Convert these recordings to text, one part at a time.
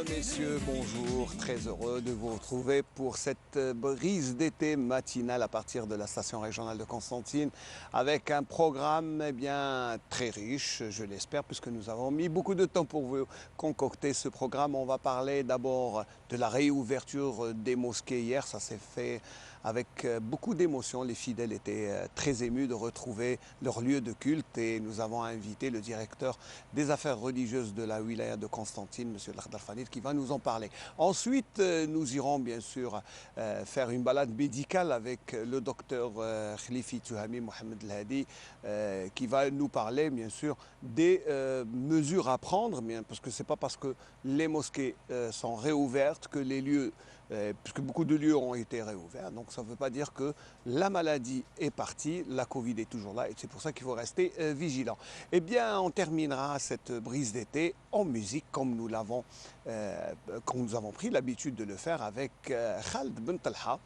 Messieurs, bonjour. Très heureux de vous retrouver pour cette brise d'été matinale à partir de la station régionale de Constantine avec un programme très riche, je l'espère, puisque nous avons mis beaucoup de temps pour vous concocter ce programme. On va parler d'abord de la réouverture des mosquées hier. Ça s'est fait avec beaucoup d'émotion. Les fidèles étaient très émus de retrouver leur lieu de culte et nous avons invité le directeur des affaires religieuses de la wilaya de Constantine, M. Lakhdar Fanid, qui va nous en parler. Ensuite, nous irons bien sûr faire une balade médicale avec le docteur Khalifi Touhami Mohamed El-Hadi, qui va nous parler bien sûr des mesures à prendre, parce que ce n'est pas parce que les mosquées sont réouvertes que les lieux puisque beaucoup de lieux ont été réouverts. Donc ça ne veut pas dire que la maladie est partie, la Covid est toujours là et c'est pour ça qu'il faut rester vigilant. Eh bien, on terminera cette brise d'été en musique comme nous avons pris l'habitude de le faire avec Khaled Ben Talha,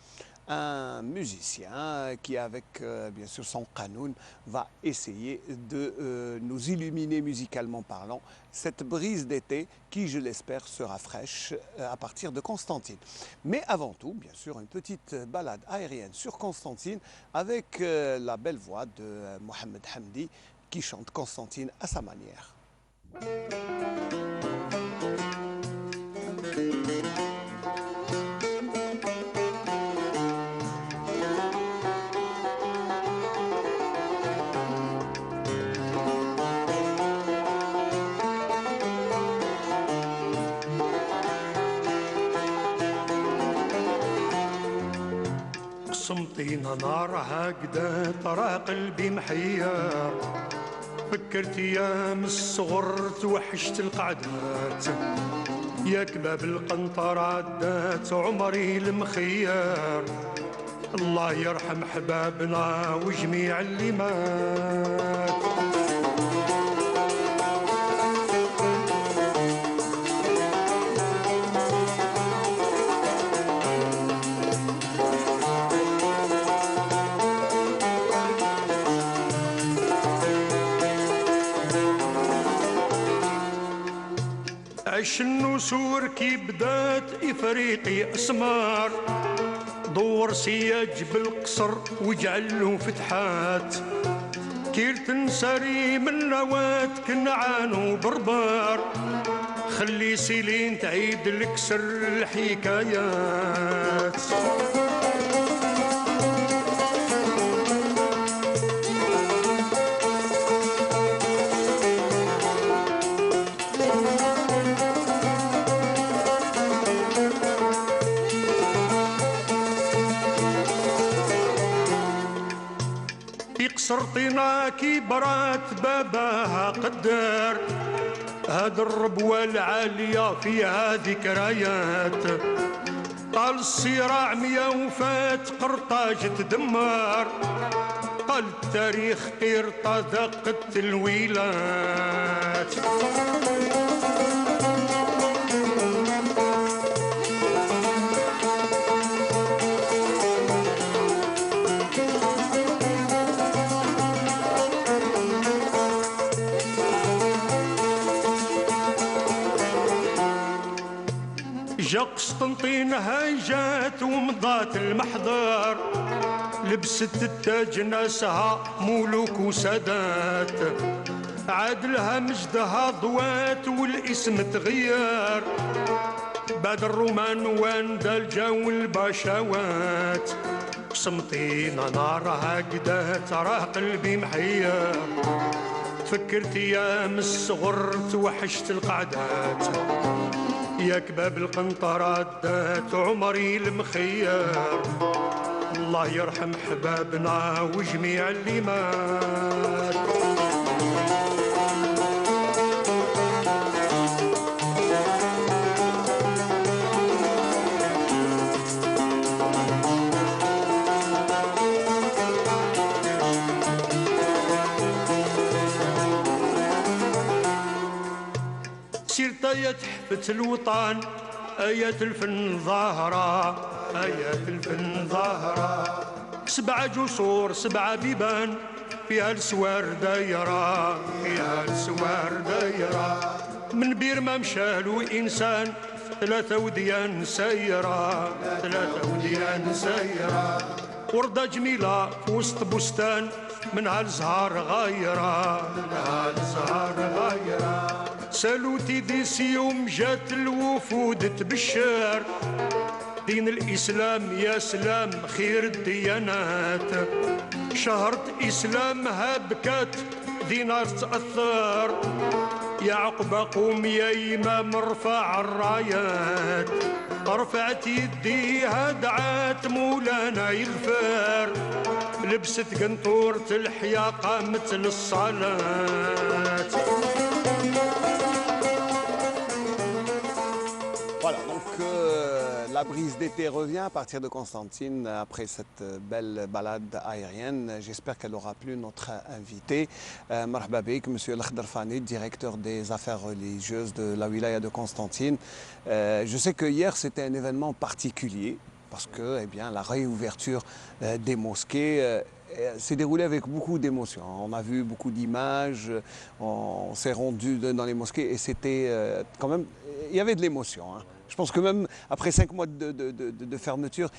un musicien qui, avec bien sûr son qanoun, va essayer de nous illuminer musicalement parlant cette brise d'été qui, je l'espère, sera fraîche à partir de Constantine. Mais avant tout, bien sûr, une petite balade aérienne sur Constantine avec la belle voix de Mohamed Hamdi qui chante Constantine à sa manière. قسمطينا نار هكذا ترى قلبي محير فكرت ايام الصغر توحشت القعدات يا كباب القنطرة عدات عمري المخير الله يرحم حبابنا وجميع اللي مات عش النسور كي بدات إفريقي أسمار دور سياج بالقصر وجعلو فتحات كير تنسري من نوات كنعان وبربار خلي سيلين تعيد لك سر الحكايات قصرطينا كي برات باباها قدر هاد الربوة العالية فيها ذكريات قال الصراع ميا وفات قرطاج تدمر قال التاريخ قرطة دقت الويلات جا قسطنطين هاجات ومضات المحضر لبست التاج ناسها ملوك وسادات عادلها مجدها ضوات والاسم تغير بعد الرومان واندا الجو البشوات قسمطين نارها هكذا ترى قلبي محير فكرت ايام الصغر توحشت القعدات يا كباب القنطرة دات عمري المخير الله يرحم حبابنا وجميع اللي مات سيرت يا تحفة الوطن آيات الفن ظاهرة آيات الفن ظاهرة 7 جسور 7 بيبان فيها السوار دايرة فيها السوار دايرة من بير ما مشالو إنسان ثلاثة وديان سايرة ثلاثة وديان سايرة وردة جميلة في وسط بستان منها الزهار غايرة منها الزهار غايرة سالوتي ديسي يوم جات الوفود تبشر دين الإسلام يا سلام خير الديانات شهرة إسلامها بكات دينار تأثر يا عقبة قوم يا إمام ارفع الرايات رفعت يديها دعات مولانا يغفر لبست قنطورة الحياة قامت للصلاة. Voilà, donc la brise d'été revient à partir de Constantine après cette belle balade aérienne. J'espère qu'elle aura plu notre invité. Marhaba bik, Monsieur Lakhdar Fani, directeur des affaires religieuses de la wilaya de Constantine. Je sais que hier c'était un événement particulier parce que la réouverture des mosquées s'est déroulée avec beaucoup d'émotions. On a vu beaucoup d'images, on s'est rendu dans les mosquées et c'était quand même, il y avait de l'émotion. Hein. Je pense que même après 5 mois de fermeture,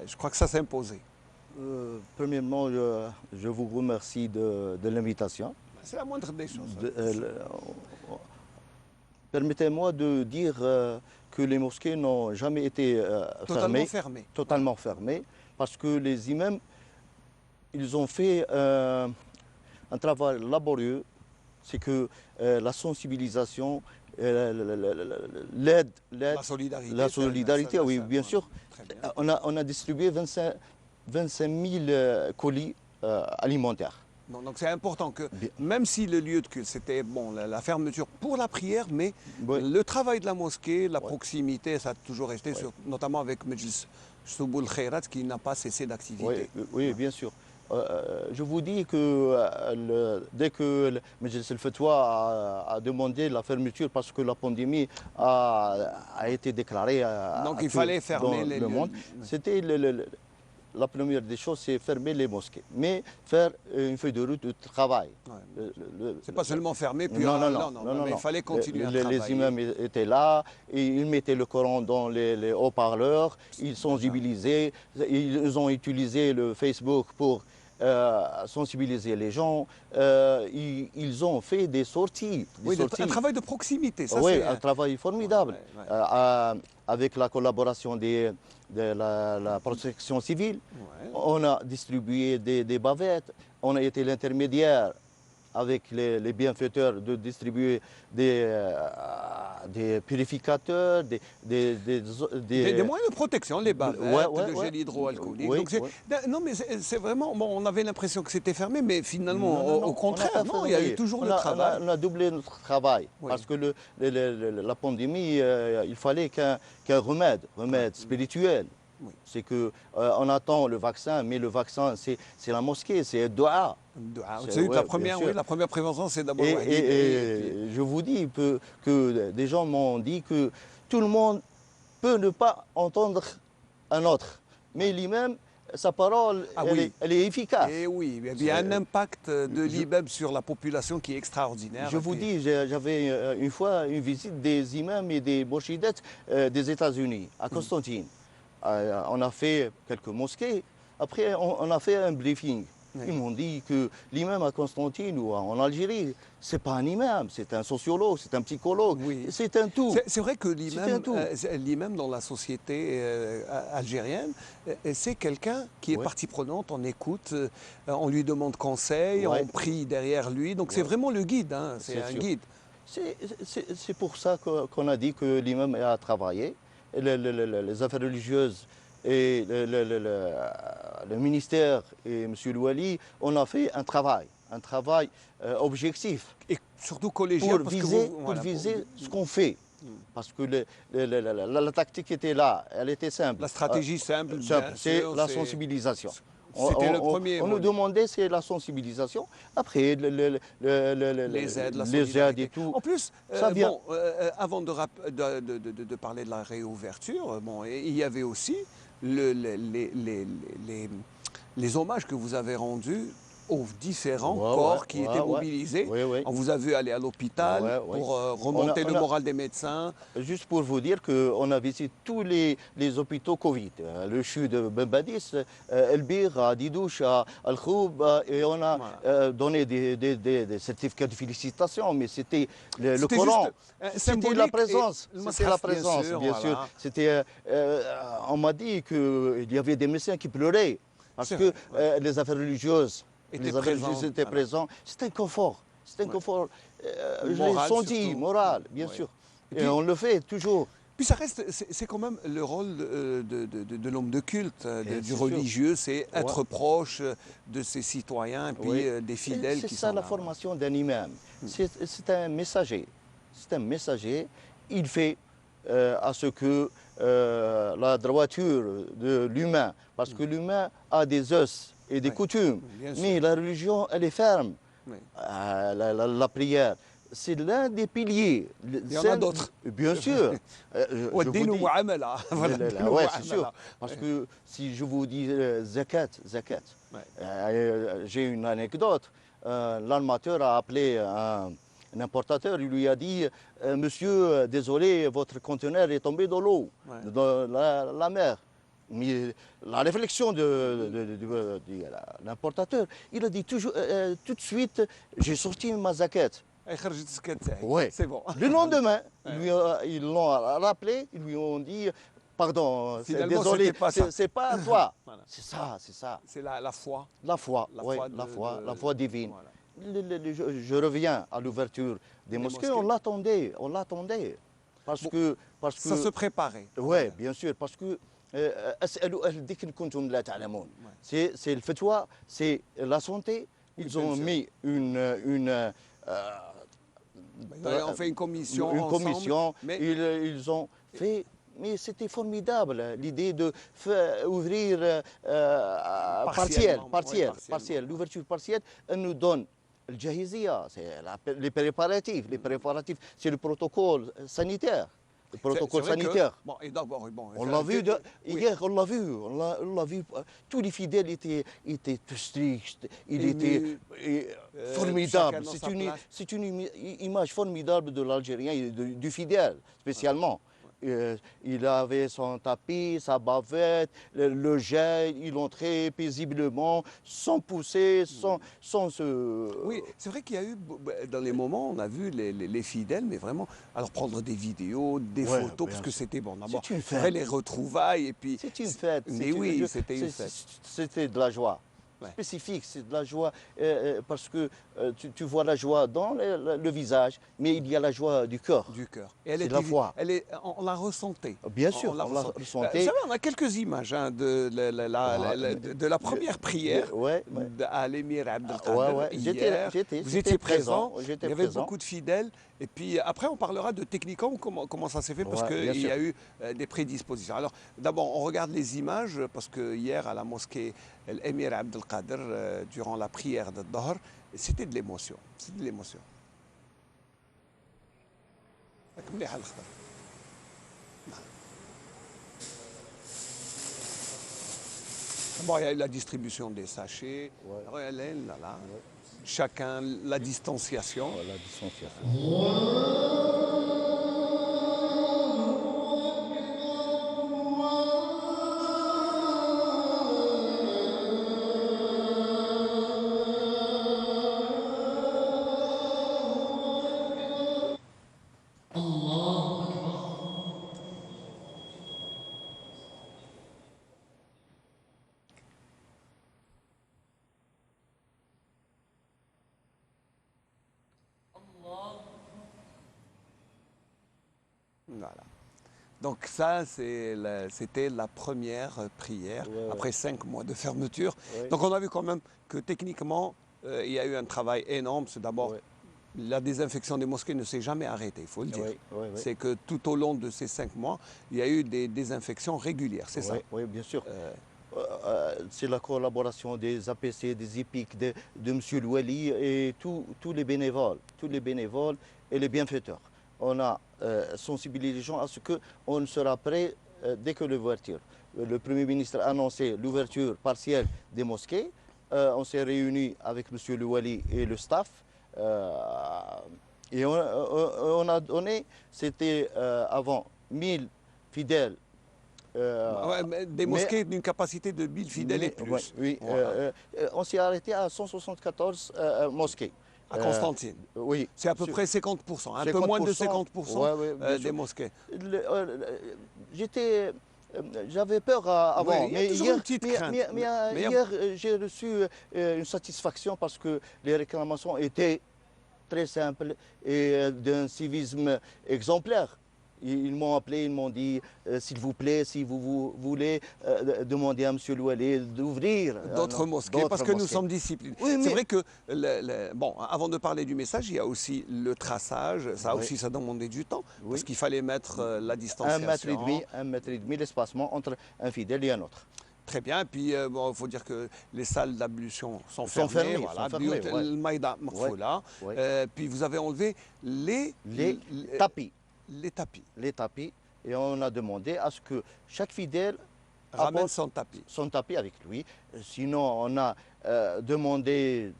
je crois que ça s'est imposé. Premièrement, je vous remercie de l'invitation. C'est la moindre des choses. Permettez-moi de dire que les mosquées n'ont jamais été totalement fermées, parce que les imams, ils ont fait un travail laborieux, c'est que la sensibilisation, l'aide, la solidarité, oui, bien sûr. On a distribué 25 000 colis alimentaires. Donc c'est important que, même si le lieu de culte, c'était la fermeture pour la prière, mais le travail de la mosquée, la proximité, ça a toujours resté, notamment avec Majlis Souboul Khairat, qui n'a pas cessé d'activité. Oui, bien sûr. Je vous dis que dès que le Majlis al-Fatwa a demandé la fermeture parce que la pandémie a été déclarée donc il fallait fermer le monde, c'était la première des choses, c'est fermer les mosquées, mais faire une feuille de route de travail. C'est pas seulement fermer, puis non, mais il fallait continuer à travailler. Les imams étaient là, et ils mettaient le Coran dans les haut-parleurs, ils sensibilisaient, ils ont utilisé le Facebook pour sensibiliser les gens, ils ont fait des sorties. Un travail de proximité, ça oui, un travail formidable, avec la collaboration de la protection civile. On a distribué des bavettes, on a été l'intermédiaire avec les bienfaiteurs de distribuer des purificateurs, des moyens de protection, les bavettes, le gel hydroalcoolique. Non, mais c'est vraiment, on avait l'impression que c'était fermé, mais finalement, au contraire, il y a eu toujours le travail. On a doublé notre travail, parce que la pandémie, il fallait qu'un remède spirituel. C'est qu'on attend le vaccin, mais le vaccin, c'est la mosquée, c'est dua. La première prévention, c'est d'abord... Et je vous dis que des gens m'ont dit que tout le monde peut ne pas entendre un autre, mais l'imam, sa parole, elle est efficace. Et oui, il y a un impact de l'imam sur la population qui est extraordinaire. Je vous dis, j'avais une fois une visite des imams et des morshidettes des États-Unis, à Constantine. On a fait quelques mosquées, après on a fait un briefing. Ils m'ont dit que l'imam à Constantine ou en Algérie, ce n'est pas un imam, c'est un sociologue, c'est un psychologue, c'est un tout. C'est vrai que l'imam dans la société algérienne, c'est quelqu'un qui est partie prenante, on écoute, on lui demande conseil, on prie derrière lui, donc c'est vraiment le guide, hein, c'est un guide. C'est pour ça qu'on a dit que l'imam a travaillé. Les affaires religieuses et le ministère et M. Louali, on a fait un travail objectif. Et surtout collégial. Pour viser ce qu'on fait. Parce que la tactique était là, elle était simple. La stratégie simple, c'est la sensibilisation. C'était le premier. On nous demandait, c'est la sensibilisation. Après, les aides et tout. En plus, avant de parler de la réouverture, il y avait aussi les hommages que vous avez rendus aux différents Ouais, corps ouais, qui ouais, étaient ouais. mobilisés. Oui, oui. On vous a vu aller à l'hôpital Ouais, ouais. pour remonter On le a- moral des médecins. Juste pour vous dire qu'on a visité tous les hôpitaux Covid. Le CHU de Bembadis, Elbir, à Didouche, à Al-Khoub, et on a Voilà. donné des certificats de félicitations, mais c'était le C'était Coran. juste C'était symbolique la et présence. le C'était la mushaf, bien présence, sûr, bien sûr. voilà. C'était, on m'a dit qu'il y avait des médecins qui pleuraient parce C'est que vrai, ouais. les affaires religieuses, Étaient présents, étaient voilà. présents. C'était un confort. C'était un Ouais. confort, je l'ai Moral senti, surtout. moral, bien Ouais. sûr. Et Et puis- on le fait toujours. Puis ça reste, c'est quand même le rôle de l'homme de culte, Et du c'est religieux, c'est Ouais. être proche de ses citoyens et puis Oui. des fidèles C'est qui ça sont la là. formation d'un imam. C'est un messager. C'est un messager. Il fait à ce que la droiture de l'humain, parce que l'humain a des os et des Oui, coutumes, bien sûr. mais la religion, elle est ferme. Oui. La prière, c'est l'un des piliers. Il y en a d'autres. Bien sûr. Je vous والدين dis- معاملة. Voilà, الدين Ouais, c'est sûr. معاملة. Parce Ouais. que si je vous dis zakat, Ouais. j'ai une anecdote. L'armateur a appelé un importateur, il lui a dit Monsieur, désolé, votre conteneur est tombé dans l'eau, Ouais. dans la mer. Mais la réflexion de l'importateur, il a dit toujours, tout de suite j'ai sorti ma zakat. أي خرجت السكات تاعي. Ouais. C'est bon. Le lendemain, ils l'ont rappelé, ils lui ont dit pardon, Finalement, désolé, c'était pas ça. c'est pas toi. Voilà. C'est ça, c'est ça. C'est la foi. La foi, La ouais, foi la foi divine. Voilà. Je reviens à l'ouverture des mosquées, mosquées. on l'attendait. Parce Bon, que Ça se préparait. oui, bien sûr, parce que اسألوا أهل الذكر إن كنتم لا تعلمون. C'est le fatwa, c'est la santé. Ils bien ont sûr. mis On fait une commission une ensemble, commission. mais- Ils ont fait. Mais c'était formidable, l'idée de ouvrir Partiellement, partielle. oui, partiellement. L'ouverture partielle, elle nous donne le jahizia, c'est les préparatifs. Les préparatifs, c'est le protocole sanitaire. Le protocole C'est vrai que- sanitaire. Bon, et d'abord, bon, On l'a vu oui. hier, on l'a vu. Tous les fidèles étaient stricts, il Émus, était formidable. chacun dans sa place. C'est une image formidable de l'Algérien et du fidèle, spécialement. Il avait son tapis, sa bavette, le gel, il entrait paisiblement, sans pousser, sans se... Oui, c'est vrai qu'il y a eu, dans les moments, on a vu les fidèles, mais vraiment, alors prendre des vidéos, des Ouais, photos, bien parce que sûr. c'était bon. D'abord, C'est une fête. après les retrouvailles, et puis. C'est une fête. Mais oui, c'était une fête. C'était de la joie. Ouais. Spécifique, c'est de la joie parce que tu vois la joie dans le visage, mais il y a la joie du cœur. Du cœur. Et elle C'est est de la foi. on la ressentait. Bien sûr, on la ressentait. ressentait. Vous savez, on a quelques images de la première prière Ouais. à l'émir Abdelkader. Ouais. Hier. J'étais Vous étiez présent. J'étais Il y avait présent. beaucoup de fidèles. Et puis après, on parlera de techniquement comment ça s'est fait, parce Ouais, bien qu'il y sûr. a eu des prédispositions. Alors, d'abord, on regarde les images, parce que hier, à la mosquée l'émir Abdelkader, durant la prière de Dahr, c'était de l'émotion. C'était de l'émotion. Bon, il y a eu la distribution des sachets. Regardez, là. Chacun, la distanciation. La distanciation. Voilà. Donc ça, c'était la première prière, après 5 mois de fermeture. Ouais. Donc on a vu quand même que techniquement, il y a eu un travail énorme. C'est d'abord, Ouais. la désinfection des mosquées ne s'est jamais arrêtée, il faut le dire. Oui. C'est que tout au long de ces 5 mois, il y a eu des désinfections régulières, c'est ça. Oui, bien sûr. C'est la collaboration des APC, des EPIC, de M. Louali et tous les bénévoles et les bienfaiteurs. On a sensibilisé les gens à ce qu'on sera prêt dès que l'ouverture. Le Premier ministre a annoncé l'ouverture partielle des mosquées on s'est réunis avec M. Louali et le staff. Et on a donné, c'était avant 1000 fidèles. Des mosquées d'une capacité de 1000 fidèles et plus. Ouais, oui, Voilà. on s'est arrêté à 174 mosquées. À Constantine. Oui. C'est à peu près 50%, un peu moins de 50% ouais, ouais, bien des sûr. mosquées. J'avais peur avant, Oui, il y a mais toujours hier, une petite crainte. Mais hier, j'ai reçu une satisfaction parce que les réclamations étaient très simples et d'un civisme exemplaire. Ils m'ont appelé, ils m'ont dit, s'il vous plaît, si vous voulez demander à M. Loualé d'ouvrir d'autres mosquées, parce que nous sommes disciplinés. Oui, c'est vrai que, bon, avant de parler du message, il y a aussi le traçage. Ça aussi, ça demandait du temps, parce qu'il fallait mettre la distanciation. 1,5 m d'espacement entre un fidèle et un autre. Très bien. Et puis, bon, il faut dire que les salles d'ablution sont fermées. Voilà. Puis vous avez enlevé les tapis. Les tapis. Les tapis. Et on a demandé à ce que chaque fidèle ramène son tapis. Son tapis avec lui. Sinon, on a demandé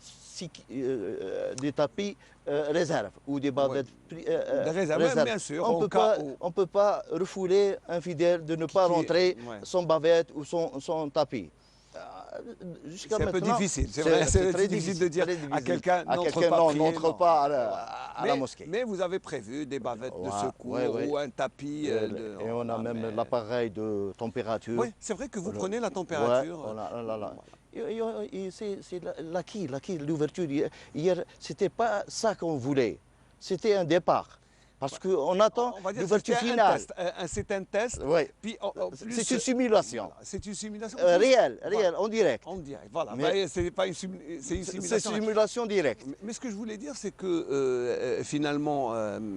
des tapis réserves ou des bavettes réserves. Bien sûr. On ne peut pas refouler un fidèle de ne pas rentrer son bavette ou son tapis. C'est un peu difficile, c'est vrai, c'est très difficile de dire à quelqu'un n'entre pas à la mosquée. Mais vous avez prévu des bavettes de secours ou un tapis. Et on a même l'appareil de température. Oui, c'est vrai que vous prenez la température. C'est l'acquis, l'ouverture. Hier, ce n'était pas ça qu'on voulait, c'était un départ. Parce qu'on attend l'ouverture finale. C'est un test. Oui. C'est une simulation. Voilà. C'est une simulation. Réelle, en direct. En direct, voilà. C'est pas une simulation. C'est une simulation directe. Mais ce que je voulais dire, c'est que finalement,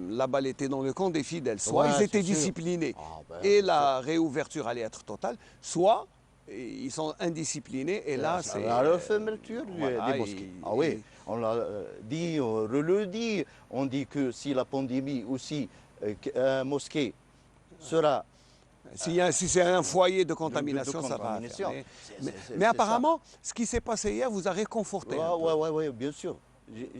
la balle était dans le camp des fidèles. Soit ils étaient disciplinés et la réouverture allait être totale, soit ils sont indisciplinés et là, c'est... La fermeture des mosquées. Ah oui, on l'a dit, on le dit. On dit que si la pandémie aussi, un mosquée sera... Si c'est un foyer de contamination, ça va fermer. Mais apparemment, ce qui s'est passé hier vous a réconforté. Oui, bien sûr.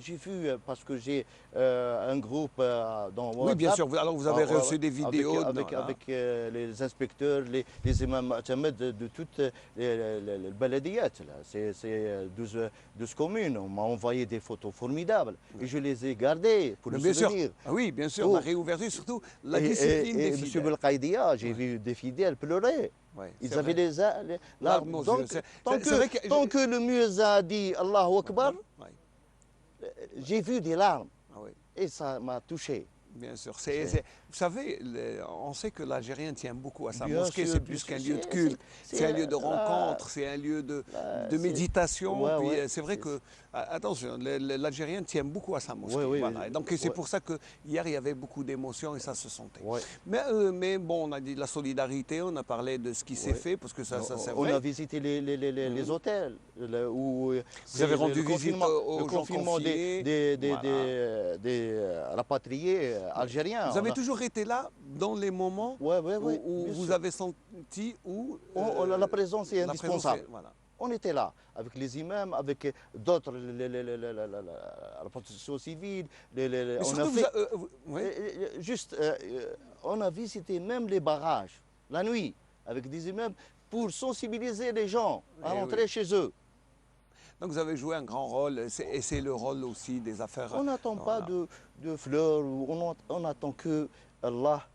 J'ai vu, parce que j'ai un groupe dans WhatsApp. Oui, bien sûr. Alors vous avez reçu des vidéos. Avec les inspecteurs, les imams de toutes les baladiyat. C'est 12 communes. On m'a envoyé des photos formidables. Et je les ai gardées pour le souvenir. Oui, bien sûr. La réouverture, surtout la discipline des fidèles. Et M. Belkaïdia, j'ai vu des fidèles pleurer. Ils avaient les larmes aux yeux. Tant que le muezzin a dit Allahu Akbar, j'ai vu des larmes et ça m'a touché. Bien sûr. Vous savez, on sait que l'Algérien tient beaucoup à sa mosquée. C'est plus qu'un lieu de culte. C'est un lieu de rencontre, c'est un lieu de méditation. C'est vrai que, attention, l'Algérien tient beaucoup à sa mosquée. Voilà. Donc c'est pour ça que hier il y avait beaucoup d'émotions et ça se sentait. Mais bon, on a dit de la solidarité, on a parlé de ce qui s'est fait parce que ça c'est vrai. On a visité les hôtels où vous avez rendu visite aux le confinement des rapatriés algériens. Vous avez toujours été là dans les moments où vous avez senti la présence est indispensable. On était là avec les imams, avec d'autres, la protection civile. On a visité même les barrages la nuit avec des imams pour sensibiliser les gens à rentrer chez eux. Donc vous avez joué un grand rôle et c'est le rôle aussi des affaires. On n'attend pas de fleurs, on attend que Allah.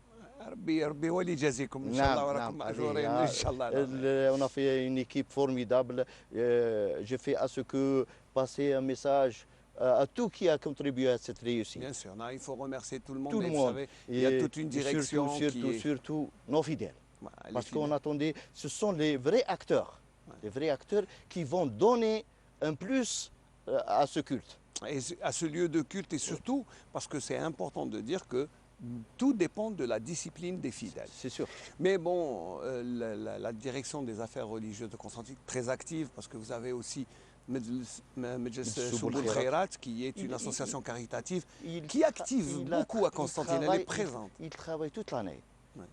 On a fait une équipe formidable. J'ai fait à ce que passer un message à tout qui a contribué à cette réussite. Bien sûr, il faut remercier tout le monde. Tout le monde. Vous savez, il y a toute une direction surtout nos fidèles. Parce qu'on attendait, ce sont les vrais acteurs. Les vrais acteurs qui vont donner un plus à ce culte. Et à ce lieu de culte et surtout parce que c'est important de dire que tout dépend de la discipline des fidèles. C'est sûr. Mais bon, la direction des affaires religieuses de Constantine, très active parce que vous avez aussi Medjlis Souboul Khairat, qui est une association caritative qui active beaucoup à Constantine, elle est présente. Il travaille toute l'année.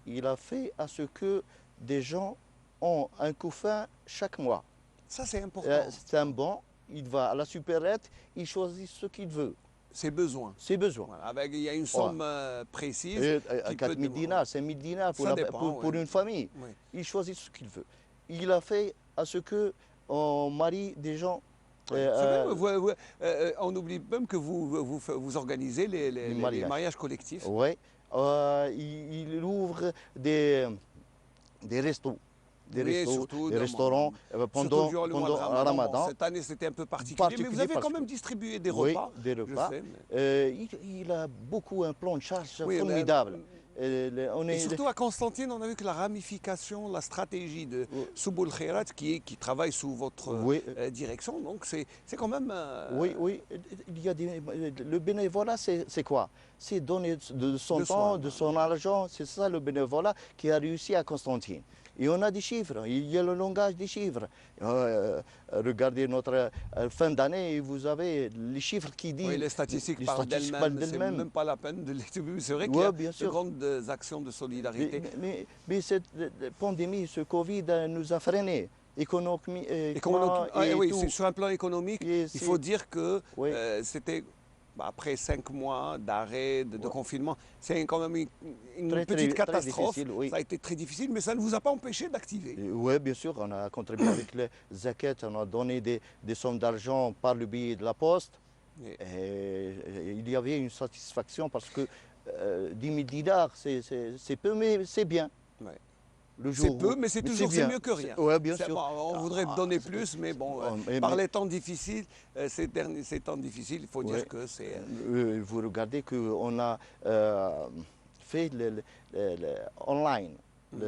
Il a fait à ce que des gens ont un couffin chaque mois. Ça, c'est important. C'est un bon, il va à la supérette, il choisit ce qu'il veut, Ses besoins. ses besoins. Voilà, il y a une somme précise. Et, qui 4 peut 000 dinars, 5 000 dinars Ça dépend, pour oui. une famille. Oui. Il choisit ce qu'il veut. Il a fait à ce qu'on marie des gens. C'est vrai, on oublie même que vous organisez les mariages collectifs. Oui. Il ouvre des restos. Des Oui, restos, surtout des dans- restaurants pendant, Surtout durant le mois de pendant Ramadan. Ramadan. Cette année, c'était un peu particulier, mais vous avez parce quand même que- distribué des Oui, repas. des repas. Je sais, mais- Il a beaucoup un plan de charge Oui, mais- formidable. Et surtout à Constantine, on a vu que la ramification, la stratégie de Souboul Khairat qui travaille sous votre Oui. direction, donc c'est quand même... Oui, oui. Il y a le bénévolat, c'est quoi? C'est donner de son De temps, soi. de son argent. C'est ça le bénévolat qui a réussi à Constantine. Et on a des chiffres, il y a le langage des chiffres. Regardez notre fin d'année et vous avez les chiffres qui disent... Oui, les statistiques les parlent statistiques d'elles-mêmes, parlent c'est même pas la peine de les... C'est vrai qu'il Ouais, y a bien de sûr. grandes actions de solidarité. Mais cette pandémie, ce Covid nous a freinés. Économiquement et oui, tout. sur un plan économique, Et il faut c'est- dire que Oui. c'était... Après 5 mois d'arrêt, de confinement, c'est quand même une Très, petite très catastrophe. difficile, oui. Ça a été très difficile, mais ça ne vous a pas empêché d'activer. Oui, bien sûr, on a contribué avec les zakat, on a donné des sommes d'argent par le biais de la poste. Et- Et il y avait une satisfaction parce que 10 000 dinars, c'est peu, mais c'est bien. Ouais. Le C'est jour peu, où- mais c'est toujours bien. mieux que rien. Oui, bien C'est- sûr. bon, on voudrait donner c'est- plus, mais bon, mais- par les temps difficiles, ces temps difficiles, il faut dire Ouais. que c'est... Vous regardez qu'on a fait online, Vous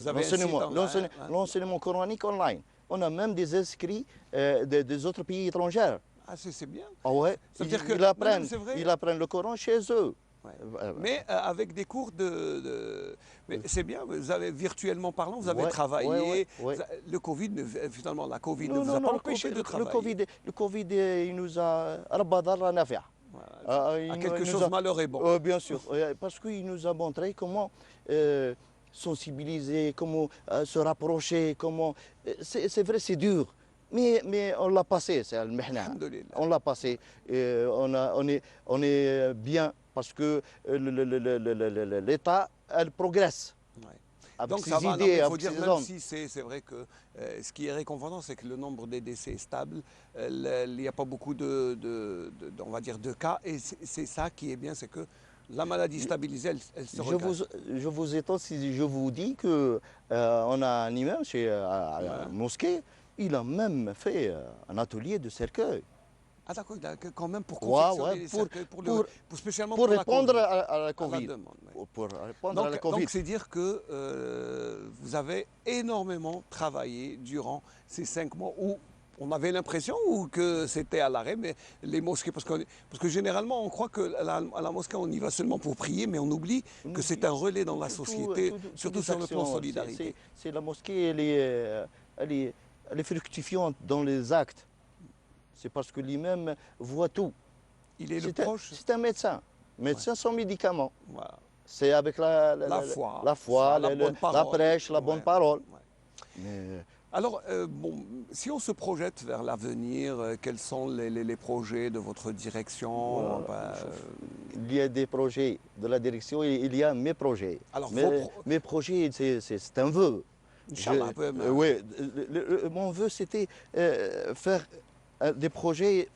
avez un site l'enseignement online, hein. l'enseignement coranique online. On a même des inscrits des autres pays étrangers. Ah, c'est bien. Ah ouais, Ça veut dire que- ils apprennent, non, c'est vrai. ils apprennent le Coran chez eux. Ouais. Euh, Mais avec des cours Mais c'est bien, vous avez virtuellement parlant, vous avez Ouais, travaillé. ouais, ouais. Le Covid, finalement, la Covid ne Non, vous non, a pas non, empêché de travailler. le Covid, il nous a... Rabba darra nafi'a. Voilà. Il À nous- quelque il nous chose a- malheur est bon. Bien sûr, parce qu'il nous a montré comment sensibiliser, comment se rapprocher, comment... c'est vrai, c'est dur, mais on l'a passé, c'est al-mihna. Alhamdoulilah. On l'a passé, et on est bien parce que l'État, elle progresse. Ouais. Avec Donc ses ça va, non, idées, mais il faut avec dire, ses même hommes. si c'est vrai que ce qui est réconfortant, c'est que le nombre des décès est stable, il n'y a pas beaucoup on va dire, de cas, et c'est ça qui est bien, c'est que la maladie stabilisée, elle se regarde. Je vous étonne si je vous dis que on a un imam chez à la mosquée, il a même fait un atelier de cercueil Ah d'accord, quand même pour Ouais, confectionner ouais, les pour- cercueils, spécialement pour pour la répondre Covid. à la À la Covid. demande, ouais. Pour répondre à la Covid. Donc c'est dire que vous avez énormément travaillé durant ces 5 mois où on avait l'impression que c'était à l'arrêt, mais les mosquées, parce que généralement on croit qu'à la mosquée on y va seulement pour prier, mais on oublie que c'est un relais dans la société, surtout sur le plan solidarité. C'est la mosquée, elle est fructifiante dans les actes. C'est parce que l'imam voit tout. Il est le C'est proche. c'est un médecin sans médicaments. Voilà. C'est avec la foi. la bonne parole. prêche, la bonne Ouais. parole. Ouais. Mais, Alors, si on se projette vers l'avenir, quels sont les projets de votre direction? il y a des projets de la direction et il y a mes projets. Alors, Mes projets, c'est un vœu. Inch'Allah, Oui, mon vœu, c'était faire des projets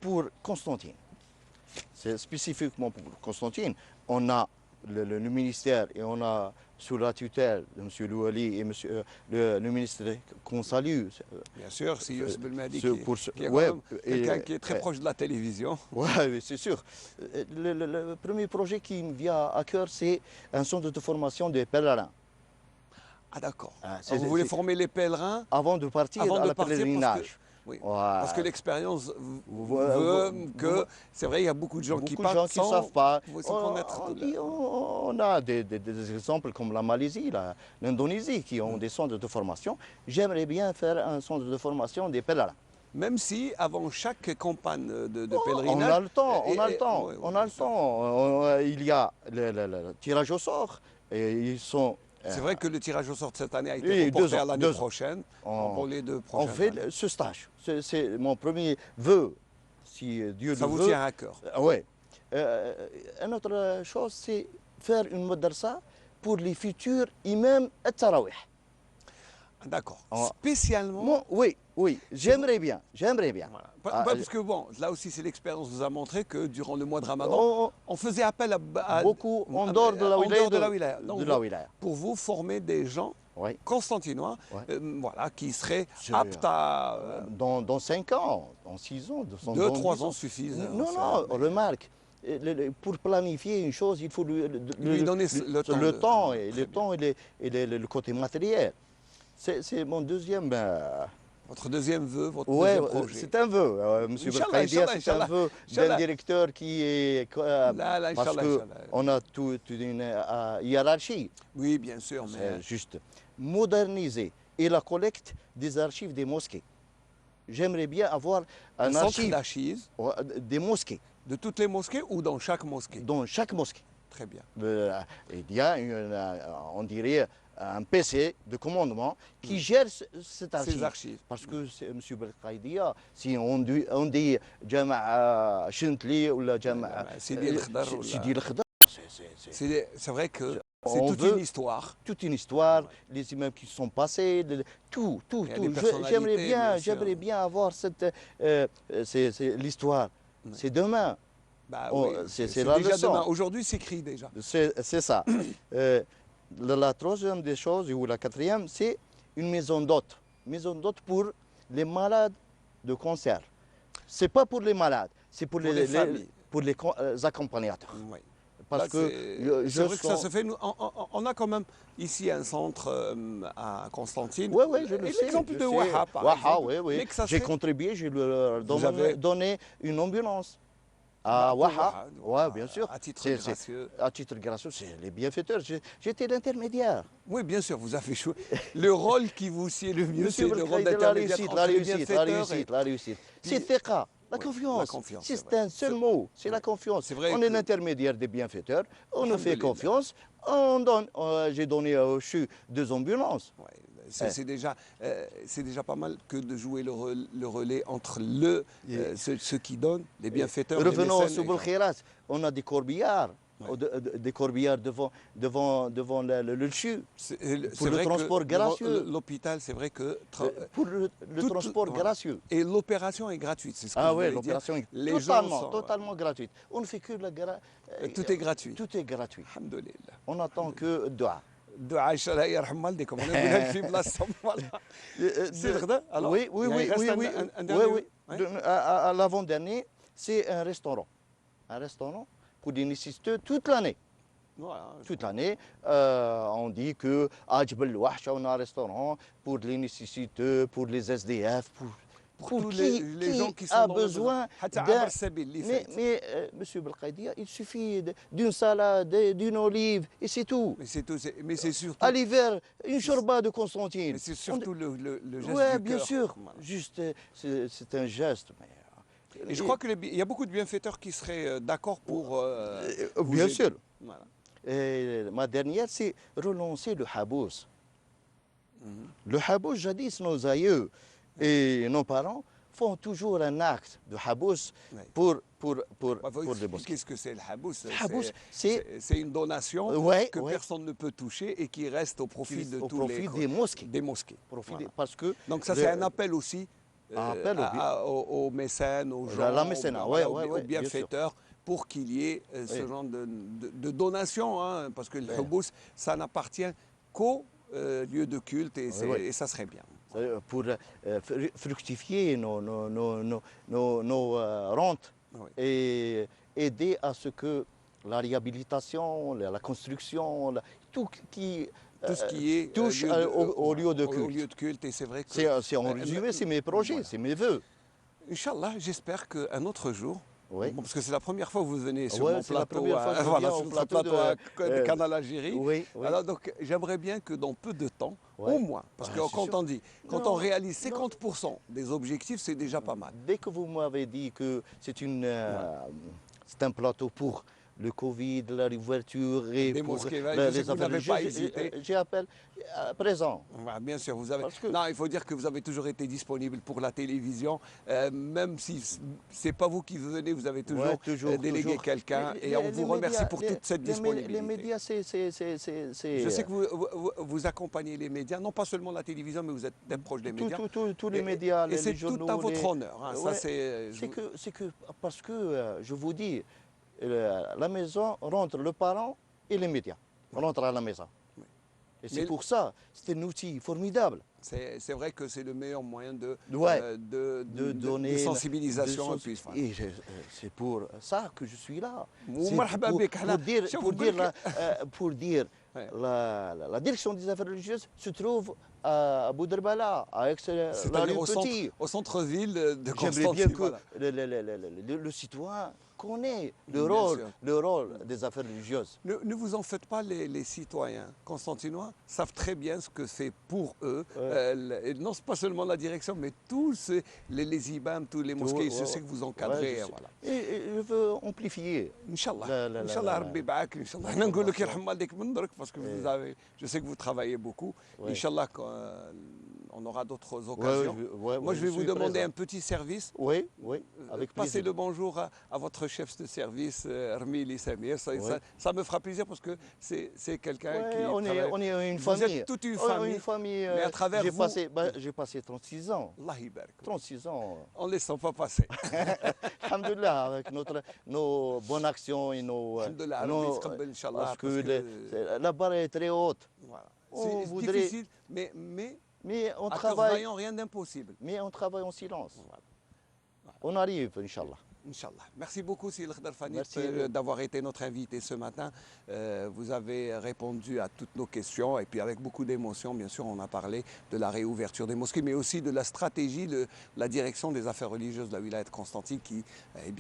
pour Constantine. C'est spécifiquement pour Constantine. On a le ministère et on a sous la tutelle de M. Louali et le ministre qu'on salue. Bien sûr, c'est Youssef Belmadi ce- pour ce- qui est ouais, quand même quelqu'un qui est très proche de la télévision. Oui, c'est sûr. Le premier projet qui me vient à cœur, c'est un centre de formation des pèlerins. Ah d'accord. Ah, Alors, vous voulez c'est- former les pèlerins Avant de partir avant à de la partir pèlerinage. oui, Ouais. parce que l'expérience Ouais, veut ouais, que, ouais. c'est vrai, il y a beaucoup de gens qui Beaucoup de partent gens qui ne savent pas. sans connaître. On a des exemples comme la Malaisie, l'Indonésie, qui ont des centres de formation. J'aimerais bien faire un centre de formation des pèlerins. Même si avant chaque campagne de On pèlerinage... a le temps, on a le et- temps, ouais, on ouais, a le temps. Il y a le tirage au sort et ils sont C'est vrai que le tirage au sort de cette année a été Oui, reporté à l'année 2 ans. prochaine. Pour les 2 On prochaines fait années. ce stage. C'est mon premier vœu, si Dieu Ça le vous veut. tient à cœur. Oui. Une autre chose, c'est faire une madrasa pour les futurs imams at-tarawih. D'accord. Oh. Spécialement. Oui, oui, j'aimerais bien, j'aimerais bien. Voilà. Ah, Parce que bon, là aussi c'est l'expérience vous a montré que durant le mois de Ramadan, on- on faisait appel à beaucoup en dehors de la en wilaya. dehors de la wilaya. Donc, de la wilaya. pour vous former des gens Oui. constantinois, Ouais. voilà, qui seraient C'est- aptes à Dans 5 ans, dans 6 ans, dans 2, dans 3 10 ans suffisent. hein, Non, c'est- non, remarque. Pour planifier une chose, il faut Lui donner le temps de- temps, et très le temps et le côté matériel. C'est mon deuxième. Votre deuxième vœu, votre Ouais, deuxième projet. c'est un vœu. Monsieur Inch'Allah, Belkhaïdia, Inch'Allah, c'est un Inch'Allah. vœu d'un Inch'Allah. directeur qui est. Là, Parce Inch'Allah, qu'on a toute une hiérarchie. Oui, bien sûr, mais C'est juste moderniser et la collecte des archives des mosquées. J'aimerais bien avoir un un centre archive d'archives des mosquées de toutes les mosquées ou dans chaque mosquée. dans chaque mosquée. Très bien. Il y a, on dirait, un PC de commandement qui gère cet archive. Ces archives. Parce que, M. Belkhaïdia, si on dit Jama'a Shintli ou la Jama'a Sidi El Khadar ou la- Sidi El Khadar, C'est vrai que c'est On toute veut- une histoire. toute une histoire, les immeubles qui sont passés, tout. Il y a des personnalités, J'aimerais bien avoir cette, c'est l'histoire. C'est demain. Bah Oh, oui, c'est la déjà leçon. demain. Aujourd'hui, c'est écrit déjà. C'est ça. La troisième des choses, ou la quatrième, c'est une maison d'hôte. Maison d'hôte pour les malades de cancer. C'est pas pour les malades, c'est pour, Pour les familles. pour les accompagnateurs. Oui. Parce Là, que c'est vrai que ça se fait. On a quand même ici un centre à Constantine. Oui, je le Et sais. l'exemple je de sais. Waha, par Waha, exemple. oui. Mais que ça J'ai serait- contribué, je leur Vous avez- donné une ambulance Bah, à pour Waha. Waha, Oui, bien sûr. à titre C'est- gracieux. À titre gracieux, c'est les bienfaiteurs. J'étais l'intermédiaire. Oui, bien sûr, vous avez joué. Le rôle qui vous sied le mieux, c'est Monsieur le rôle Belkhaïdia, la d'intermédiaire réussite, entre la les réussite, la bienfaiteurs et- réussite, la réussite. Puis- C'est Theka, la Oui, confiance. la confiance, c'est C'est vrai. un seul mot, c'est la confiance. C'est vrai On que- est l'intermédiaire des bienfaiteurs, on nous fait Alhamdulillah. confiance, on donne. J'ai donné au CHU 2 ambulances. Ouais, c'est déjà pas mal que de jouer le relais entre ceux qui donnent, les bienfaiteurs, les Revenons au mécènes, Souboul et- Khirat, on a des corbillards. Ouais. Des corbillards devant le CHU. C'est Pour le vrai que transport gracieux. L'hôpital, c'est vrai que... Pour le tout- transport voilà. gracieux. Et l'opération est gratuite, c'est ce que Ah je oui, voulais dire. l'opération est Les gens sont- totalement gratuite. On ne fait que Tout est gratuit. Tout est gratuit. Alhamdulillah. On attend que dua. دعاء الله يرحم والديكم انا نقولها في بلاصتهم سي غدا Oui, oui, oui, oui, oui, oui, oui. À l'avant-dernier, c'est un restaurant. Un restaurant pour des nécessiteux toute l'année. Toute l'année, on dit que à Jbel Wahcha, on a un restaurant pour les nécessiteux, pour les SDF, pour tous qui les gens qui sont a dans le besoin حتى d'un... عبر السبيل اللي فات. Mais Monsieur Belkhaïdia, il suffit d'une salade, d'une olive, et c'est tout. Mais c'est surtout À l'hiver, une shorba de Constantine. mais c'est surtout le geste Oui, du bien cœur. sûr. Voilà. Juste, c'est un geste. Mais, Et je crois qu'il y a beaucoup de bienfaiteurs qui seraient d'accord pour vous bien aider. sûr. Voilà. Et ma dernière, c'est relancer le habous. Le habous, jadis, nos aïeux et nos parents font toujours un acte de habous Oui. pour Bah, faut les mosquées. expliquer ce que c'est le habous. habous, C'est une donation Ouais, que ouais. personne ne peut toucher et qui reste au profit de Au tous profit les des mosquées. des mosquées. Profiter, Voilà. parce que Donc ça, le- c'est un appel aussi Un appel aux mécènes, aux gens, La mécénat, voilà, ouais, aux ouais, bien sûr. bienfaiteurs, pour qu'il y ait ce Oui. genre de donation, hein, parce que le Oui. habous, ça n'appartient qu'au lieu de culte et, Oui, oui. et ça serait bien. pour fructifier nos rentes Oui. et aider à ce que la réhabilitation, la construction, tout qui Tout ce qui est touche au lieu de Au culte. lieu de culte, et c'est vrai que... C'est en résumé, c'est mes projets, voilà. c'est mes voeux. Inch'Allah, j'espère qu'un autre jour, Oui. bon, parce que c'est la première fois que vous venez sur Ouais, mon c'est la plateau, première fois que je voilà, viens sur au ce plateau de de- Canal Algérie. Oui, oui. Alors donc j'aimerais bien que dans peu de temps, Ouais. au moins, parce Ah, que c'est quand sûr. on dit, quand Non, on réalise non. 50% des objectifs, c'est déjà pas mal. Dès que vous m'avez dit que c'est un plateau pour le Covid, la réouverture et Des pour mosquées, les je sais que vous affaires n'avez pas religieuses, hésité. j'appelle présent. Voilà, bien sûr, vous avez. Parce que- Non, il faut dire que vous avez toujours été disponible pour la télévision, même si c'est pas vous qui venez, vous avez toujours, Ouais, toujours, délégué toujours. quelqu'un, et on vous remercie pour toute cette disponibilité. Les médias, c'est... Je sais que vous accompagnez les médias, non pas seulement la télévision, mais vous êtes très proche des médias. Tous les Et- médias, et les c'est journaux... tout à votre les- honneur. Hein, ça, Ouais, c'est. c'est que parce que, je vous dis, la maison rentre le parent et les médias rentrent à la maison. Et c'est Mais- pour ça, c'est un outil formidable. C'est vrai que c'est le meilleur moyen de, Ouais, de donner... de sensibilisation. de et puis, voilà. Et c'est pour ça que je suis là. Ou C'est marhaba pour, bik, pour dire, شوف pour dire, بالك- pour dire Ouais. la direction des affaires religieuses se trouve à Bouderbala, à la C'est-à-dire rue Petit. au centre-ville de J'aimerais Constantine. bien que Voilà. le citoyen connaît Bien sûr. le rôle des affaires religieuses. Ne vous en faites pas, les citoyens constantinois savent très bien ce que c'est pour eux. Et non, c'est pas seulement la direction, mais tous les imams, tous les mosquées, je sais que vous encadrez. Ouais, je sais. Voilà. Et je veux amplifier. Inch'Allah. لا. Inch'Allah, Rabbi Ba'ak, Inch'Allah. أنا نقول لك يرحم والديك من درك, parce que vous avez, je sais que vous travaillez beaucoup. Ouais. Inch'Allah, on aura d'autres occasions. Moi, je vais vous demander un petit service. Oui, avec Passez plaisir. le bonjour à votre chef de service, Armili Samir. Ouais. Ça me fera plaisir parce que c'est quelqu'un qui Ouais, on travaille. est une Vous famille. êtes toute une On est famille. une famille. mais à travers vous, J'ai passé 36 ans. Allah يبارك. 36 ans. On ne les sent pas passer. Alhamdulillah, avec nos bonnes actions et nos. Alhamdulillah, nos- Rabbi يتقبل إن شاء الله, parce que, parce que- la barre est très haute. Voilà. On C'est voudrait- difficile, mais Mais on à cœur travaille, vaillant, rien d'impossible. en silence. Voilà. On arrive, Inch'Allah. Inch'Allah. Merci beaucoup, Sil Khdar Fanit, Merci. d'avoir été notre invité ce matin. Vous avez répondu à toutes nos questions et puis avec beaucoup d'émotion, bien sûr, on a parlé de la réouverture des mosquées, mais aussi de la stratégie, la direction des affaires religieuses de la wilaya de Constantine qui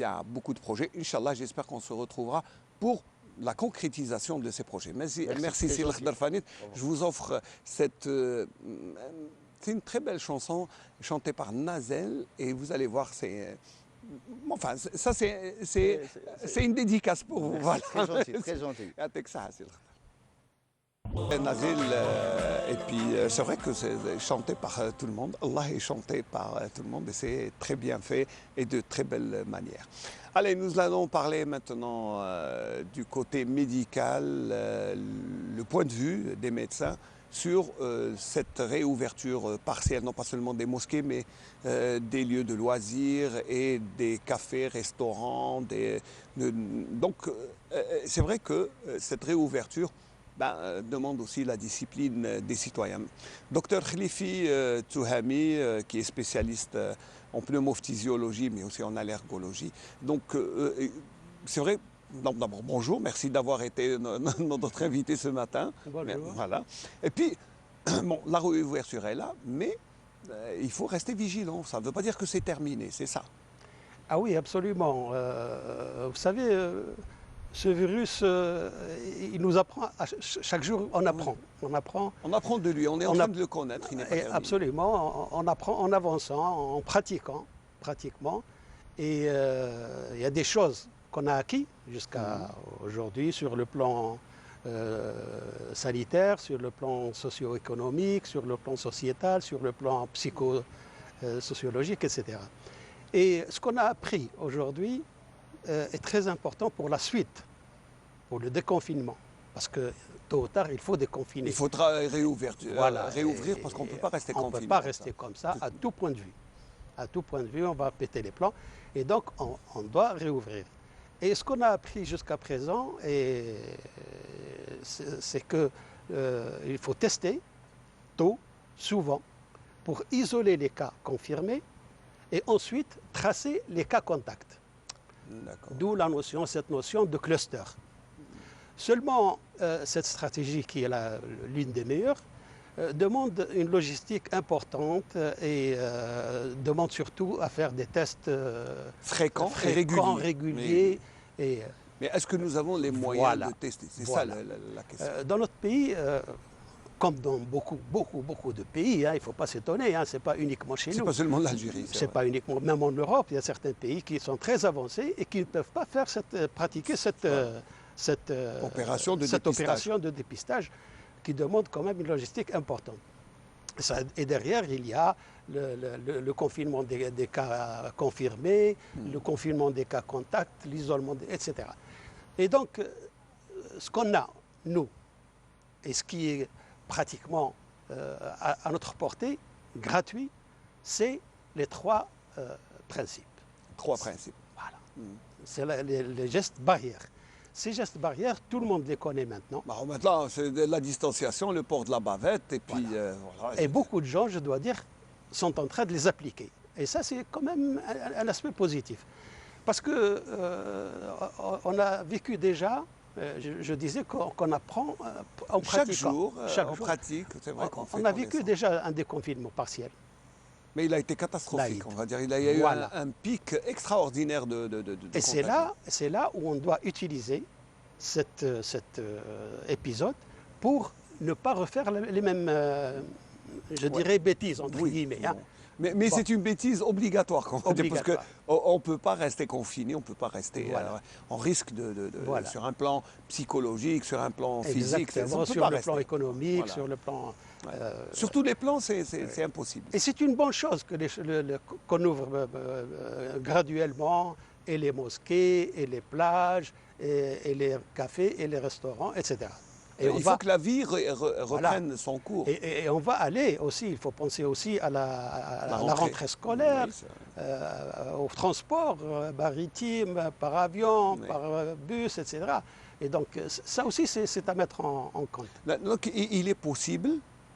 a beaucoup de projets. Inch'Allah, j'espère qu'on se retrouvera pour la concrétisation de ces projets. Merci c'est Sil gentil. Khdar Fanit. Je vous offre cette... c'est une très belle chanson chantée par Nazel et vous allez voir, enfin, ça c'est une dédicace pour vous. Voilà. Très gentil, très gentil. يعطيك الصحة سي الخضر. Nazil, et puis c'est vrai que c'est chanté par tout le monde. Allah est chanté par tout le monde et c'est très bien fait et de très belle manière. Allez, nous allons parler maintenant du côté médical, le point de vue des médecins sur cette réouverture partielle, non pas seulement des mosquées, mais des lieux de loisirs et des cafés, restaurants. Donc, c'est vrai que cette réouverture demande aussi la discipline des citoyens. Docteur Khalifi Touhami, qui est spécialiste en pneumophysiologie, mais aussi en allergologie. Donc, c'est vrai. D'abord, bonjour, merci d'avoir été notre invité ce matin. Bonjour. Voilà. Et puis, bon, la réouverture est là, mais il faut rester vigilant. Ça ne veut pas dire que c'est terminé, c'est ça. Ah oui, absolument. Vous savez, ce virus, il nous apprend, chaque jour on apprend. On apprend. On apprend de lui, on est en train de le connaître. Il n'est pas Et terminé. absolument, on apprend en avançant, en pratiquant, pratiquement. Et il y a des choses qu'on a acquis jusqu'à aujourd'hui sur le plan sanitaire, sur le plan socio-économique, sur le plan sociétal, sur le plan psychosociologique, etc. Et ce qu'on a appris aujourd'hui est très important pour la suite, pour le déconfinement. Parce que tôt ou tard, il faut déconfiner. Il faudra réouvrir Et- parce qu'on ne peut pas rester On ne confiné. peut pas comme rester ça. comme ça à tout point de vue. À tout point de vue, on va péter les plans. Et donc, on doit réouvrir. Et ce qu'on a appris jusqu'à présent, c'est qu'il faut tester tôt, souvent, pour isoler les cas confirmés et ensuite tracer les cas contacts. D'accord. D'où cette notion de cluster. Seulement, cette stratégie, qui est l'une des meilleures, demande une logistique importante et demande surtout à faire des tests Fréquent et réguliers. Et, Mais est-ce que nous avons les moyens Voilà. de tester? C'est Voilà. ça la question. dans notre pays, comme dans beaucoup de pays, hein, il ne faut pas s'étonner, hein, ce n'est pas uniquement chez nous. C'est pas seulement l'Algérie. C'est pas uniquement, même en Europe, il y a certains pays qui sont très avancés et qui ne peuvent pas faire pratiquer cette opération de dépistage qui demande quand même une logistique importante. Et derrière, il y a le confinement des cas confirmés, le confinement des cas contacts, l'isolement, etc. Et donc, ce qu'on a, nous, et ce qui est pratiquement à notre portée, gratuit, c'est les trois principes. Trois principes. Voilà. C'est les gestes barrières. Ces gestes barrières, tout le monde les connaît maintenant. Bah, maintenant, c'est de la distanciation, le port de la bavette, et puis... Voilà. Et beaucoup de gens, je dois dire, sont en train de les appliquer. Et ça, c'est quand même un aspect positif. Parce que on a vécu déjà, je disais qu'on apprend en pratiquant. Chaque jour, on pratique. C'est vrai qu'on fait on a vécu déjà un déconfinement partiel. Mais il a été catastrophique, on va dire. Il y a eu un pic extraordinaire de et c'est là où on doit utiliser cet épisode pour ne pas refaire les mêmes, je dirais, bêtises, entre guillemets. Hein. Mais bon. C'est une bêtise obligatoire, parce qu'on ne peut pas rester confiné, on ne peut pas rester... on risque sur un plan psychologique, sur un plan physique. Sur le plan économique, sur le plan... Sur tous les plans, c'est impossible. Et c'est une bonne chose qu'on ouvre graduellement, et les mosquées, et les plages, et les cafés, et les restaurants, etc. Et il faut que la vie reprenne son cours. Et on va aller aussi, il faut penser aussi à la rentrée scolaire, au transport maritime, par avion, par bus, etc. Et donc ça aussi, c'est à mettre en compte. Donc il est possible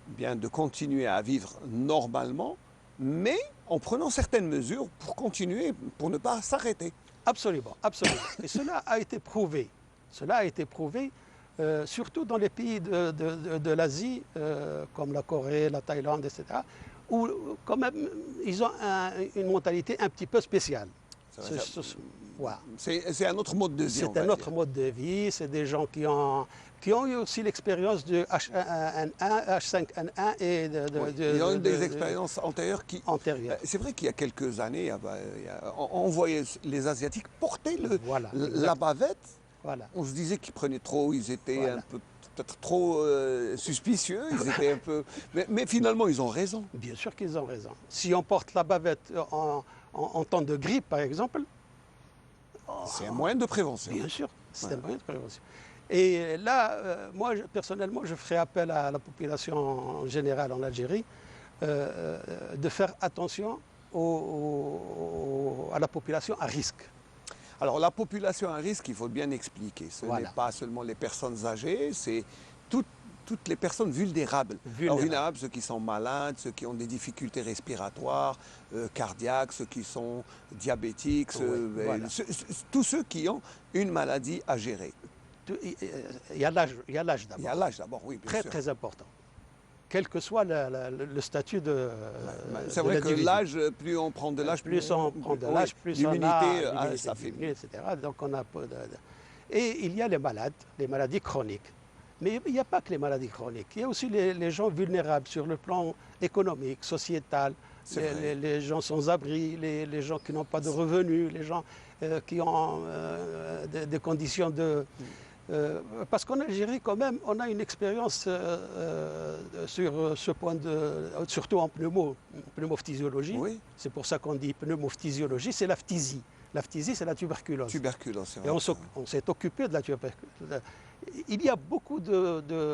bien de continuer à vivre normalement, mais en prenant certaines mesures pour continuer, pour ne pas s'arrêter. Absolument, absolument. Et cela a été prouvé. Cela a été prouvé. Surtout dans les pays de l'Asie, comme la Corée, la Thaïlande, etc., où quand même ils ont une mentalité un petit peu spéciale. C'est un autre mode de vie. C'est un autre mode de vie. C'est des gens qui ont eu aussi l'expérience de H1N1, H5N1 et ils ont eu des expériences antérieures. C'est vrai qu'il y a quelques années, on voyait les Asiatiques porter la bavette. Voilà. On se disait qu'ils prenaient trop, ils étaient un peu peut-être trop suspicieux, ils étaient un peu... Mais finalement, ils ont raison. Bien sûr qu'ils ont raison. Si on porte la bavette en temps de grippe, par exemple... C'est un moyen de prévention. Bien sûr, c'est un moyen de prévention. Et là, moi, personnellement, je ferai appel à la population en général en Algérie de faire attention à la population à risque. Alors la population à risque, il faut bien expliquer. Ce n'est pas seulement les personnes âgées, c'est toutes les personnes vulnérables. Vulnérables, ceux qui sont malades, ceux qui ont des difficultés respiratoires, cardiaques, ceux qui sont diabétiques, tous ceux qui ont une maladie à gérer. Il y a l'âge d'abord. Il y a l'âge d'abord, oui, bien sûr. Très important. Quel que soit le statut de c'est vrai que l'âge, plus on prend de l'âge, plus on prend de l'âge, plus l'immunité ça fait mieux, etc. Donc on a et il y a les maladies chroniques. Mais il n'y a pas que les maladies chroniques. Il y a aussi les gens vulnérables sur le plan économique, sociétal, les gens sans abri, les gens qui n'ont pas de revenus, les gens qui ont des conditions de... parce qu'en Algérie, quand même, on a une expérience sur ce point surtout en pneumophysiologie. Oui. C'est pour ça qu'on dit pneumophysiologie, c'est la phtisie. La phtisie, c'est la tuberculose. Tuberculose, et on s'est occupé de la tuberculose. Il y a beaucoup de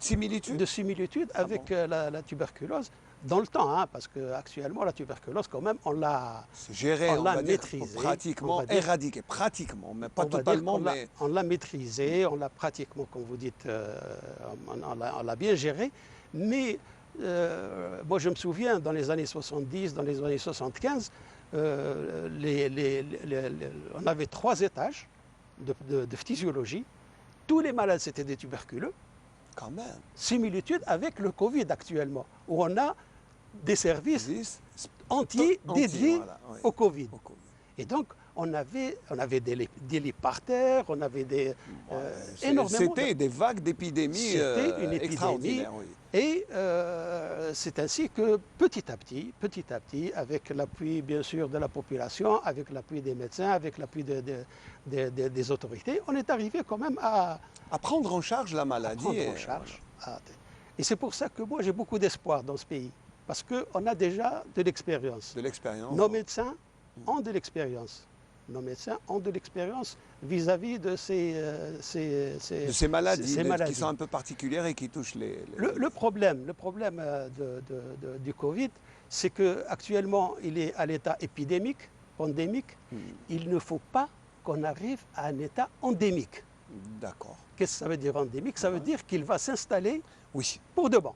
similitudes avec la tuberculose dans le temps, hein, parce qu'actuellement, la tuberculose, quand même, on l'a maîtrisée. Pratiquement éradiquée, pratiquement, mais pas totalement. On l'a maîtrisée, on l'a pratiquement, comme vous dites, on l'a bien gérée. Mais moi, je me souviens, dans les années 70, dans les années 75, on avait 3 étages de physiologie. Tous les malades, c'était des tuberculeux. Quand même. Similitude avec le Covid actuellement, où on a des services entiers dédiés au Covid. Et donc, on avait des lits par terre, on avait énormément. C'était des vagues d'épidémies C'était une épidémie. Extraordinaires. Oui. Et c'est ainsi que petit à petit, avec l'appui bien sûr de la population, avec l'appui des médecins, avec l'appui des autorités, on est arrivé quand même à prendre en charge la maladie. prendre en charge. Et c'est pour ça que moi j'ai beaucoup d'espoir dans ce pays, parce qu'on a déjà de l'expérience. De l'expérience. Nos médecins ont de l'expérience. Nos médecins ont de l'expérience vis-à-vis de ces maladies, ces maladies qui sont un peu particulières et qui touchent les... Le problème du Covid, c'est qu'actuellement, il est à l'état épidémique, pandémique. Il ne faut pas qu'on arrive à un état endémique. D'accord. Qu'est-ce que ça veut dire endémique? Ça veut dire qu'il va s'installer Oui. pour de bon.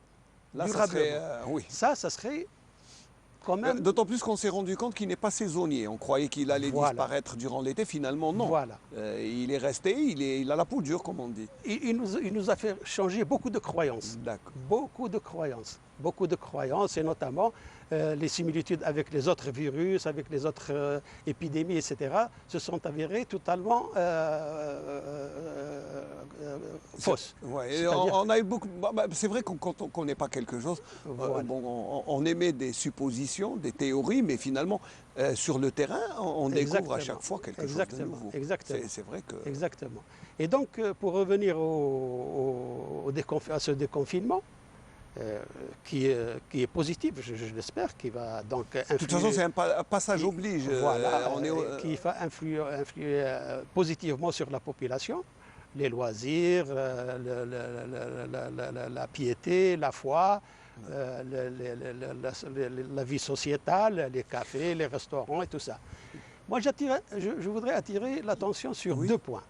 Là, ça durablement. serait... oui. Ça serait quand même... D'autant plus qu'on s'est rendu compte qu'il n'est pas saisonnier. On croyait qu'il allait Voilà. disparaître durant l'été. Finalement, non. Voilà. Il est resté, il a la peau dure, comme on dit. Il nous a fait changer beaucoup de croyances. D'accord. Beaucoup de croyances, et notamment les similitudes avec les autres virus, avec les autres épidémies, etc., se sont avérées totalement fausses. Ouais, on a eu beaucoup. C'est vrai qu'on ne connaît pas quelque chose. Voilà. On émet des suppositions, des théories, mais finalement, sur le terrain, on découvre à chaque fois quelque chose de nouveau. Exactement. C'est vrai que. Exactement. Et donc, pour revenir à ce déconfinement, qui est positif, je l'espère, qui va donc influer... De toute façon, c'est un passage oblige. Voilà, qui va influer positivement sur la population, les loisirs, la piété, la foi, la vie sociétale, les cafés, les restaurants et tout ça. Moi, je voudrais attirer l'attention sur deux points.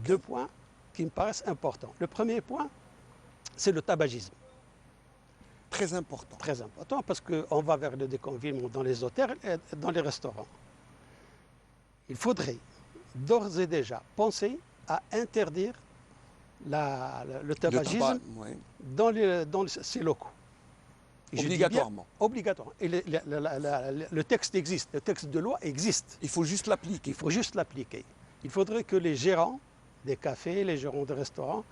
Deux points qui me paraissent importants. Le premier point, c'est le tabagisme. Très important. Très important, parce qu'on va vers le déconfinement dans les hôtels et dans les restaurants. Il faudrait d'ores et déjà penser à interdire le tabagisme dans ces locaux. Obligatoirement. Obligatoirement. Et le texte existe, le texte de loi existe. Il faut juste l'appliquer. Il faut juste l'appliquer. Il faudrait que les gérants des cafés, les gérants de restaurants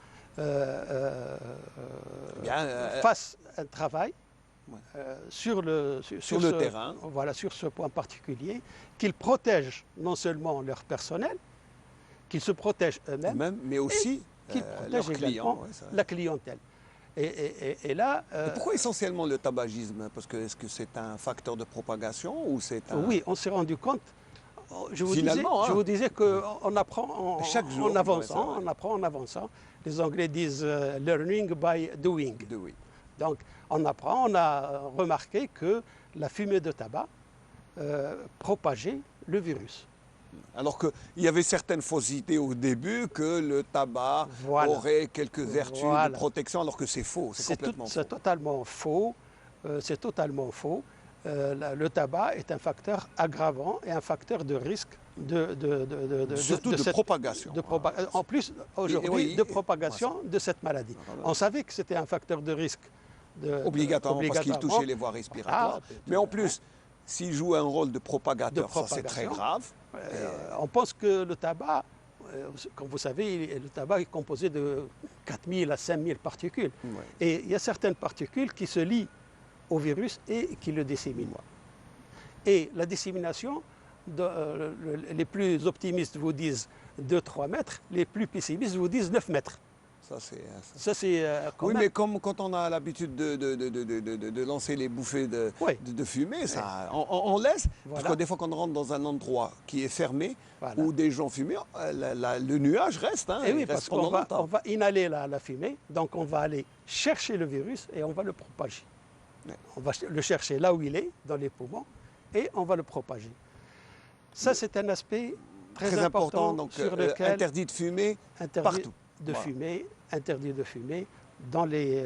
fassent un travail sur le terrain. Voilà, sur ce point particulier, qu'ils protègent non seulement leur personnel, qu'ils se protègent eux-mêmes, mais aussi qu'ils protègent également la clientèle. Et là, et pourquoi essentiellement le tabagisme? Parce que est-ce que c'est un facteur de propagation ou c'est un... Oui, on s'est rendu compte. Je vous disais qu'on apprend chaque jour, en avançant. On apprend en avançant. Les Anglais disent learning by doing. Donc on apprend. On a remarqué que la fumée de tabac propageait le virus. Alors qu'il y avait certaines fausses idées au début que le tabac aurait quelques vertus de protection, alors que c'est faux. C'est complètement faux. C'est totalement faux. C'est totalement faux. Le tabac est un facteur aggravant et un facteur de risque de propagation. En plus, aujourd'hui, de propagation de cette maladie. On savait que c'était un facteur de risque. Obligatoirement, parce qu'il touchait les voies respiratoires. Mais en plus, s'il joue un rôle de propagateur, ça c'est très grave. On pense que le tabac, comme vous savez, le tabac est composé de 4000 à 5000 particules. Et il y a certaines particules qui se lient au virus et qui le disséminent. Et la dissémination, les plus optimistes vous disent 2-3 mètres, les plus pessimistes vous disent 9 mètres. Ça, c'est oui, mais comme quand on a l'habitude de lancer les bouffées de fumée, ça, on laisse. Parce que des fois, quand on rentre dans un endroit qui est fermé, où des gens fument, le nuage reste. Et oui, parce qu'on va inhaler la fumée, donc on va aller chercher le virus et on va le propager. On va le chercher là où il est, dans les poumons, et on va le propager. Ça, c'est un aspect très important donc, sur lequel... interdit de fumer partout. Interdit de fumer dans les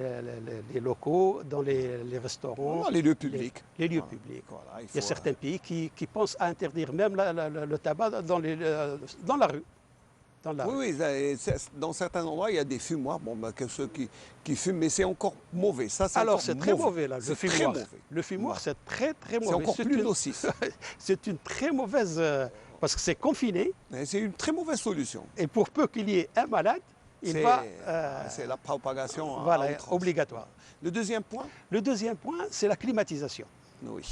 locaux, dans les restaurants. Dans les lieux publics. Les lieux publics. Il y a certains pays qui pensent à interdire même le tabac dans la rue. dans la Oui, rue. oui, dans certains endroits, il y a des fumoirs, bon, bah, que ceux qui fument, mais c'est encore mauvais. Ça, c'est Alors encore c'est très mauvais là, le C'est très fumoir. mauvais. Le fumoir, c'est très très mauvais. C'est encore plus nocif. C'est une très mauvaise parce que c'est confiné Et c'est une très mauvaise solution. et pour peu qu'il y ait un malade, il C'est va c'est la propagation à voilà, outrance. obligatoire. Le deuxième point? Le deuxième point, c'est la climatisation. Oui.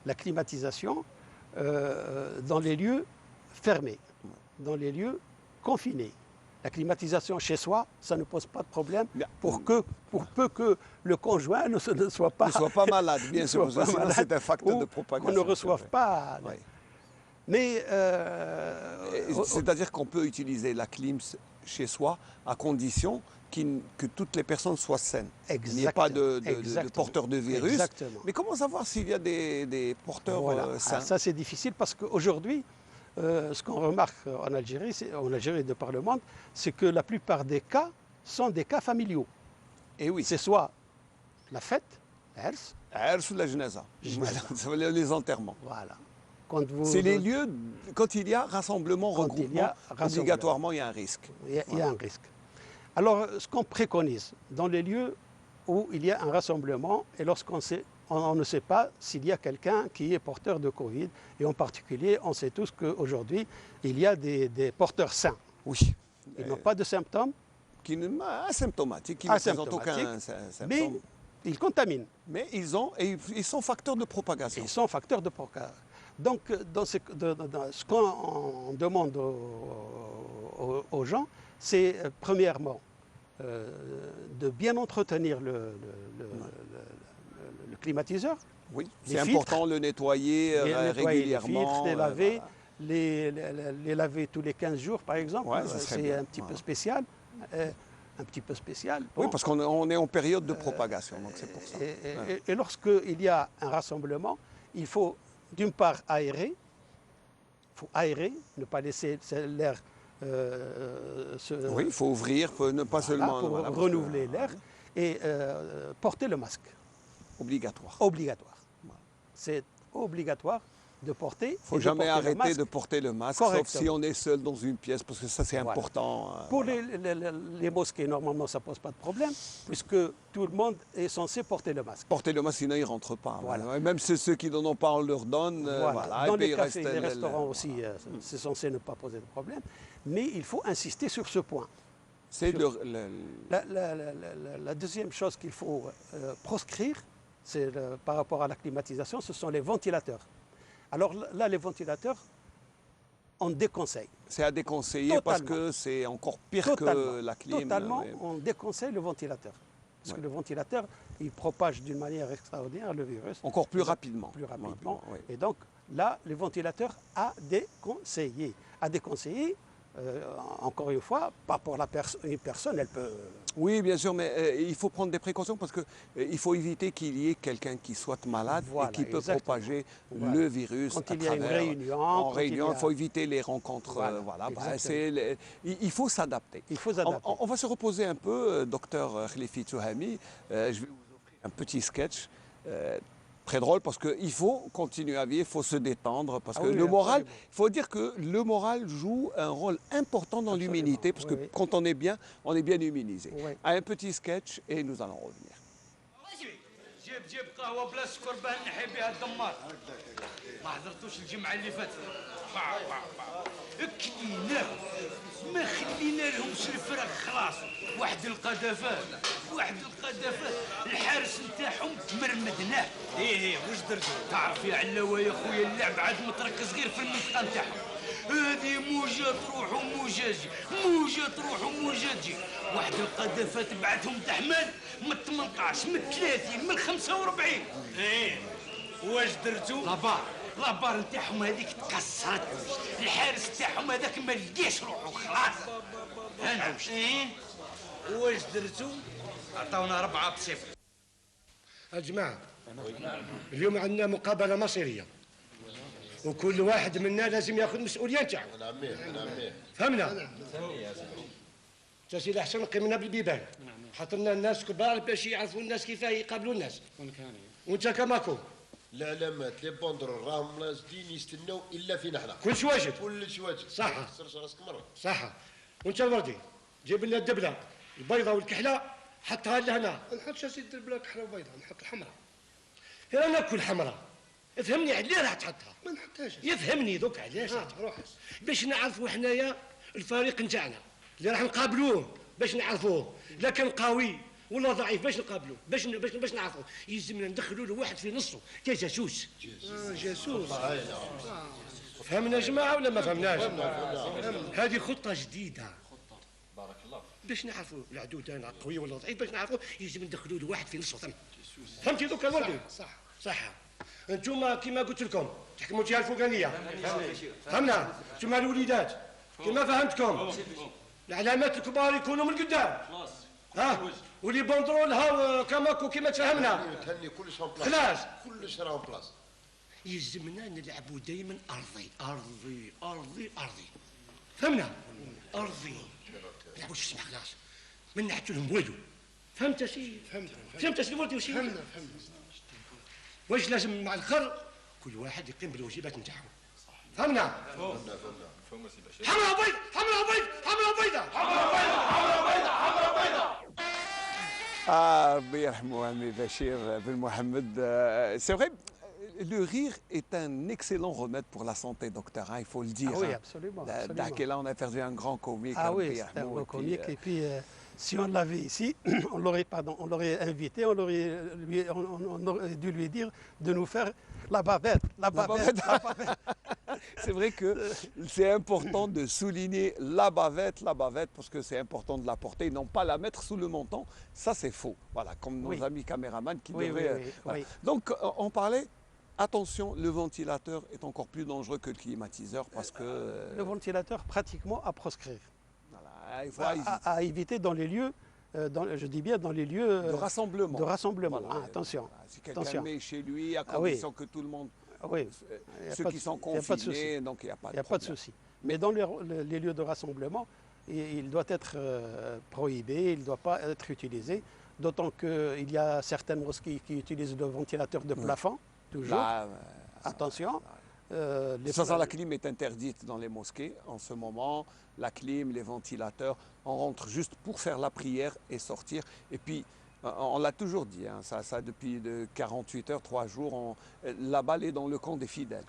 La climatisation dans les lieux fermés, dans les lieux confinés. La climatisation chez soi, ça ne pose pas de problème Bien. pour peu que le conjoint ne soit pas, Ne soit pas malade, bien sûr, soit pas sinon malade c'est un facteur ou de propagation. qu'on ne c'est reçoive vrai. pas. Oui. Mais C'est-à-dire qu'on peut utiliser la clim chez soi à condition que toutes les personnes soient saines. Il n'y ait pas de exactement. porteurs de virus. Exactement. Mais comment savoir s'il y a des porteurs voilà. sains? Ça c'est difficile parce qu'aujourd'hui, ce qu'on remarque en Algérie et de par le monde, c'est que la plupart des cas sont des cas familiaux. Et oui, C'est soit la fête, l'Ers, Ars ou la Jnaza. Jnaza. Ça veut dire les enterrements. voilà. Quand vous, C'est les lieux, quand il y a rassemblement, Quand il y regroupement, a rassemblement. obligatoirement il y a un risque. il y a un risque. Alors, ce qu'on préconise dans les lieux où il y a un rassemblement et lorsqu'on on ne sait pas s'il y a quelqu'un qui est porteur de Covid, et en particulier, on sait tous qu'aujourd'hui, il y a des porteurs sains. Oui. Ils n'ont pas de symptômes, Qui ne, asymptomatiques, qui ne présentent aucun symptôme. mais ils contaminent. Mais ils sont facteurs de propagation. Ils sont facteurs de propagation. Donc, dans ce qu'on demande aux gens, c'est premièrement de bien entretenir le climatiseur, Oui, les c'est filtres, important de le nettoyer nettoyer les régulièrement. filtres, les laver, voilà. les laver tous les 15 jours par exemple. Ouais, ça serait c'est bien. un petit peu Voilà. spécial. Un petit peu spécial. Oui, Bon. parce qu'on est en période de propagation, donc c'est pour ça. Et lorsqu'il y a un rassemblement, il faut d'une part aérer, il faut aérer, ne pas laisser l'air Oui, il faut ouvrir, ne pas seulement... pour voilà, renouveler l'air et porter le masque, Obligatoire. obligatoire. C'est obligatoire de porter. Il ne faut jamais arrêter de porter le masque, sauf correctement. si on est seul dans une pièce, parce que ça c'est Voilà. important. Pour voilà. les mosquées, normalement, ça ne pose pas de problème, puisque tout le monde est censé porter le masque. Porter le masque, sinon ils ne rentrent pas. Voilà. Même ceux qui n'en ont pas, on leur donne. Voilà. Dans Et puis, les il cafés, reste les restaurants aussi, c'est censé ne pas poser de problème. Mais il faut insister sur ce point. C'est La deuxième chose qu'il faut proscrire, c'est par rapport à la climatisation, ce sont les ventilateurs. Alors là, les ventilateurs, on déconseille. C'est à déconseiller parce que c'est encore pire que la clim. Totalement, Ouais. on déconseille le ventilateur. Parce que le ventilateur, il propage d'une manière extraordinaire le virus. Encore plus rapidement. Plus rapidement. Oui. Et donc là, les ventilateurs à déconseiller. À déconseiller, encore une fois, pas pour une personne, elle peut... Oui, bien sûr, mais il faut prendre des précautions parce qu'il faut éviter qu'il y ait quelqu'un qui soit malade Voilà, et qui peut exactement. propager Voilà. le virus. Quand à il y a une travers- réunion, En quand réunion, il il faut éviter les rencontres. Voilà, Bah, exactement. il faut s'adapter. Il faut s'adapter. On va se reposer un peu, docteur Khalifi Touhami. Je vais vous offrir un petit sketch. Très drôle parce qu'il faut continuer à vivre, il faut se détendre parce que oui, le moral, absolument. il faut dire que le moral joue un rôle important dans Absolument, l'humilité parce que oui. quand on est bien immunisé. Oui. Un petit sketch et nous allons revenir. جيب قهوه بلا سكر باه نحي بها الدمار ما حضرتوش الجمعه اللي فاتت كليناه ما خلينا لهمش الفراغ خلاص واحد القذافات الحارس نتاعهم مرمدناه ايه واش درتو تعرف يا علاوه يا خويا اللعب عاد متركز غير في المنطقه نتاعهم هذه موجه تروح وموجه تجي موجه تروح وموجه تجي واحد القذافات بعثهم تحمال من 18 من 30 من 45 ايه واش درتو لابار نتاعهم هذيك تكسرت الحارس نتاعهم هذاك ما لقاش روحو خلاص انا ايه واش درتو عطاونا 4-0 يا جماعة اليوم عندنا مقابلة مصيرية وكل واحد منا لازم ياخذ مسؤولية نتاعو. فهمنا؟ تسير أحسن قيمنا بالبيبان حطلنا الناس كبار باش يعرفوا الناس كيفاه يقابلوا الناس. وانت كماكو العلامات لي بوندر راهم راسدين يستناو الا فينا حنا كلش واجد. كلش واجد صح. سرش راسك مره صح. وانت الوردي جيب لنا الدبله البيضه والكحله حطها لهنا. نحط سيدي البلا كحله وبيضاء، نحط الحمراء. انا ناكل حمراء. افهمني عليه راح تحطها. ما نحطهاش. يفهمني دوك علاش روح باش نعرفوا حنايا الفريق نتاعنا اللي راح نقابلوه، باش نعرفوه لا كان قوي ولا ضعيف، باش نقابلوه باش نعرفوه. يلزمنا ندخلوا له واحد في نصه كجاسوس. جاسوس. فهمنا يا جماعه ولا ما فهمناش؟ هذه خطه جديده. بارك الله. باش نعرفوا العدو تاعنا قوي ولا ضعيف، باش نعرفوا يلزم ندخلوا له واحد في نصه ثم. فهمتي دوك الوردي؟ صح. انتم كما قلت لكم تحكموا الجهه الفوقانيه. فهمنا؟ انتم الوليدات كما فهمتكم. العلامات الكبار يكونوا من قدام. ها ولي بوندرول هاو كما تفهمنا. تهني كلش اون بلاص. خلاص كلش راه اون بلاص. يلزمنا نلعبوا دائما ارضي. فهمنا؟ ارضي. ما نلعبوش السمح خلاص. ما نحتوا لهم والو. فهمت سي؟ فهمت سي ولدي وشي؟ فهمنا. واش لازم مع الاخر كل واحد يقيم بالواجبات نتاعو. فهمنا؟ حمراء بيضاء. الله يرحمه عمي بشير بن Mohamed. C'est vrai, le rire est un excellent remède pour la santé, docteur, hein, il faut le dire. Ah oui, hein. absolument. Là, on a perdu un grand comique. Ah oui, c'était un grand comique. Et puis, si on l'avait ici, on l'aurait invité, on aurait dû lui dire de nous faire la bavette. C'est vrai que c'est important de souligner la bavette, parce que c'est important de la porter, non pas la mettre sous le menton. Ça, c'est faux. Voilà, comme nos amis caméramans qui devraient... Oui. Donc, on parlait... Attention, le ventilateur est encore plus dangereux que le climatiseur parce que... Le ventilateur, pratiquement à proscrire. Voilà, il faut à éviter dans les lieux, je dis bien dans les lieux... de rassemblement. Voilà, voilà, attention. Si quelqu'un met chez lui, à condition que tout le monde... Oui. Ceux qui sont confinés, donc il n'y a pas de problème. Il n'y a pas de souci. Mais dans les lieux de rassemblement, il doit être prohibé, il ne doit pas être utilisé. D'autant qu'il y a certaines mosquées qui utilisent le ventilateur de plafond. Toujours. Là, attention. La clim est interdite dans les mosquées en ce moment. La clim, les ventilateurs, on rentre juste pour faire la prière et sortir. Et puis, on l'a toujours dit, hein, ça depuis de 48 heures, 3 jours, la balle est dans le camp des fidèles.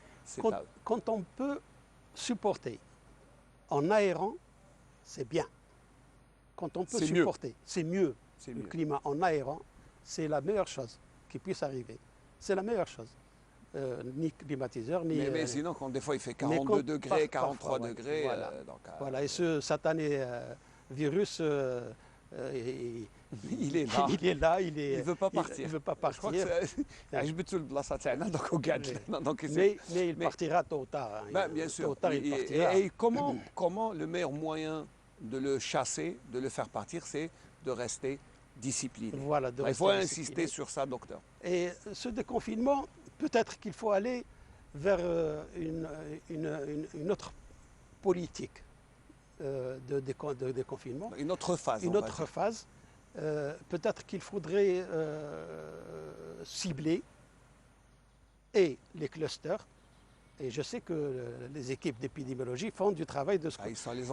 Quand on peut supporter en aérant, c'est bien. Quand on peut supporter, c'est mieux. Le climat en aérant, c'est la meilleure chose qui puisse arriver. C'est la meilleure chose. Ni climatiseur, ni... Mais sinon, quand des fois il fait 42 degrés, 43 degrés... Voilà, et ce satané virus, il est là. Il ne veut pas partir. Il ne veut pas partir. Mais il partira tôt ou tard. Bien sûr. Tôt ou tard, il partira. Et comment le meilleur moyen de le chasser, de le faire partir, c'est de rester discipliné. Voilà, il faut insister sur ça, docteur. Et ce déconfinement, peut-être qu'il faut aller vers une autre politique de déconfinement. Une autre phase. Une autre phase. Peut-être qu'il faudrait cibler et les clusters. Et je sais que les équipes d'épidémiologie font du travail de ce côté. Les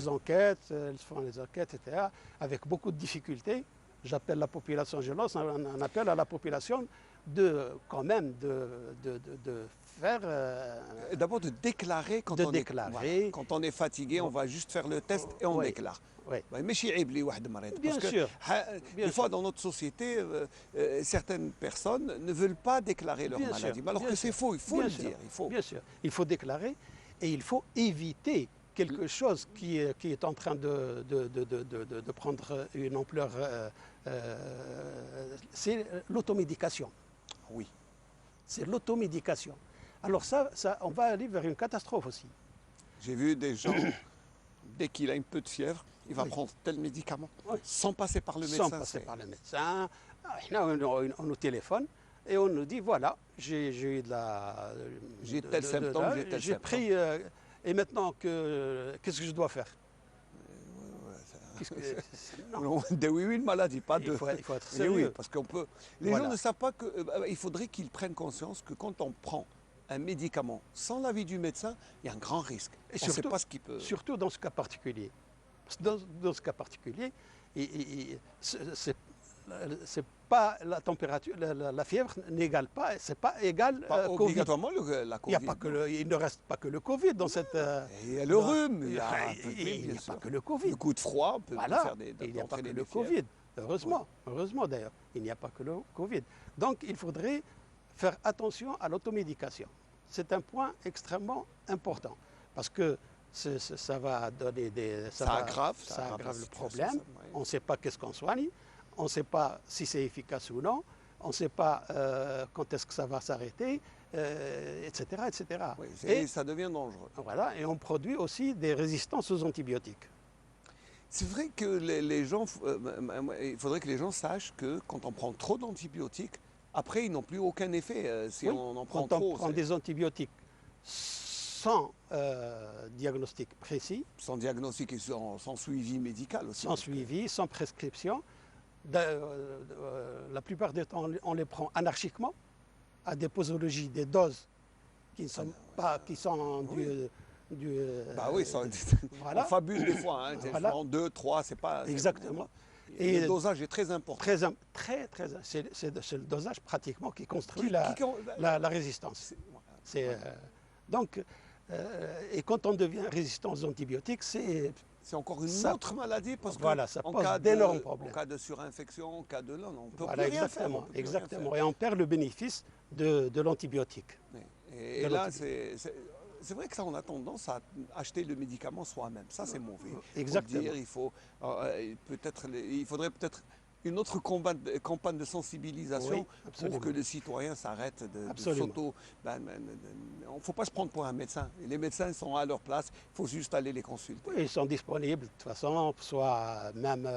enquêtes elles font les enquêtes, etc. Avec beaucoup de difficultés. J'appelle la population, je lance un appel à la population de faire... D'abord de déclarer quand on est... Quand on est fatigué, on va juste faire le test et on déclare. Oui. Bien sûr. Des fois, dans notre société, certaines personnes ne veulent pas déclarer leur maladie. Alors que c'est faux, il faut le dire. Bien sûr, il faut déclarer et il faut éviter quelque chose qui est en train de prendre une ampleur. C'est l'automédication. Oui. C'est l'automédication. Alors ça, on va aller vers une catastrophe aussi. J'ai vu des gens, dès qu'il a un peu de fièvre, il va prendre tel médicament, sans passer par le médecin. Sans passer par le médecin. On nous téléphone et on nous dit, voilà, j'ai tel symptôme, j'ai tel symptôme. J'ai pris, et maintenant, qu'est-ce que je dois faire? Oui, une maladie, pas de... Il faut être sérieux. Oui, parce qu'on peut... Les gens ne savent pas qu'il faudrait qu'ils prennent conscience que quand on prend un médicament sans l'avis du médecin, il y a un grand risque. Et On ne sait pas ce qui peut... Surtout dans ce cas particulier. Parce que dans ce cas particulier, c'est pas la température, la fièvre n'égale pas, c'est pas égal Pas Covid. obligatoirement la Il, y a Covid. pas que il ne reste pas que le Covid dans cette. Il y a le rhume, il y a un peu de il grippe, n'y bien a pas sûr. que le Covid. Le coup de froid peut Voilà, faire il n'y a pas que entraîner le des fièvres. Covid. Heureusement d'ailleurs, il n'y a pas que le Covid. Donc il faudrait faire attention à l'automédication. C'est un point extrêmement important parce que ça va donner des... Ça aggrave ça la aggrave le situation, problème. ça, oui. On ne sait pas qu'est-ce qu'on soigne, on ne sait pas si c'est efficace ou non, on ne sait pas quand est-ce que ça va s'arrêter, etc. etc. Oui, Et ça devient dangereux. voilà, et on produit aussi des résistances aux antibiotiques. C'est vrai que les gens, il faudrait que les gens sachent que quand on prend trop d'antibiotiques, après ils n'ont plus aucun effet si Oui, on en prend quand on trop. prend des antibiotiques sans diagnostic précis, Sans diagnostic et sans suivi médical aussi. sans suivi, sans prescription, la plupart du temps on les prend anarchiquement, à des posologies, des doses qui ne sont pas, qui sont Bah oui, voilà. on fabule des fois. Hein, Voilà. En 2, 3, c'est pas... Exactement. Et le dosage est très important. C'est le dosage pratiquement qui construit Qui- la résistance. Donc, et quand on devient résistant aux antibiotiques, c'est encore une ça- autre maladie parce que voilà, ça en pose cas d'énormes en problèmes. cas de surinfection, en cas de là, on peut voilà, plus rien faire. exactement, on peut plus rien exactement. faire. Et on perd le bénéfice de l'antibiotique. Oui. Et là, c'est vrai que ça, on a tendance à acheter le médicament soi-même. Ça, c'est mauvais. Exactement. Faut le dire, il faudrait peut-être une autre campagne de sensibilisation Oui, absolument. pour que le citoyen s'arrête de Absolument. s'auto... Il ne faut pas se prendre pour un médecin. Et les médecins sont à leur place, il faut juste aller les consulter. Oui, ils sont disponibles de toute façon, soit même.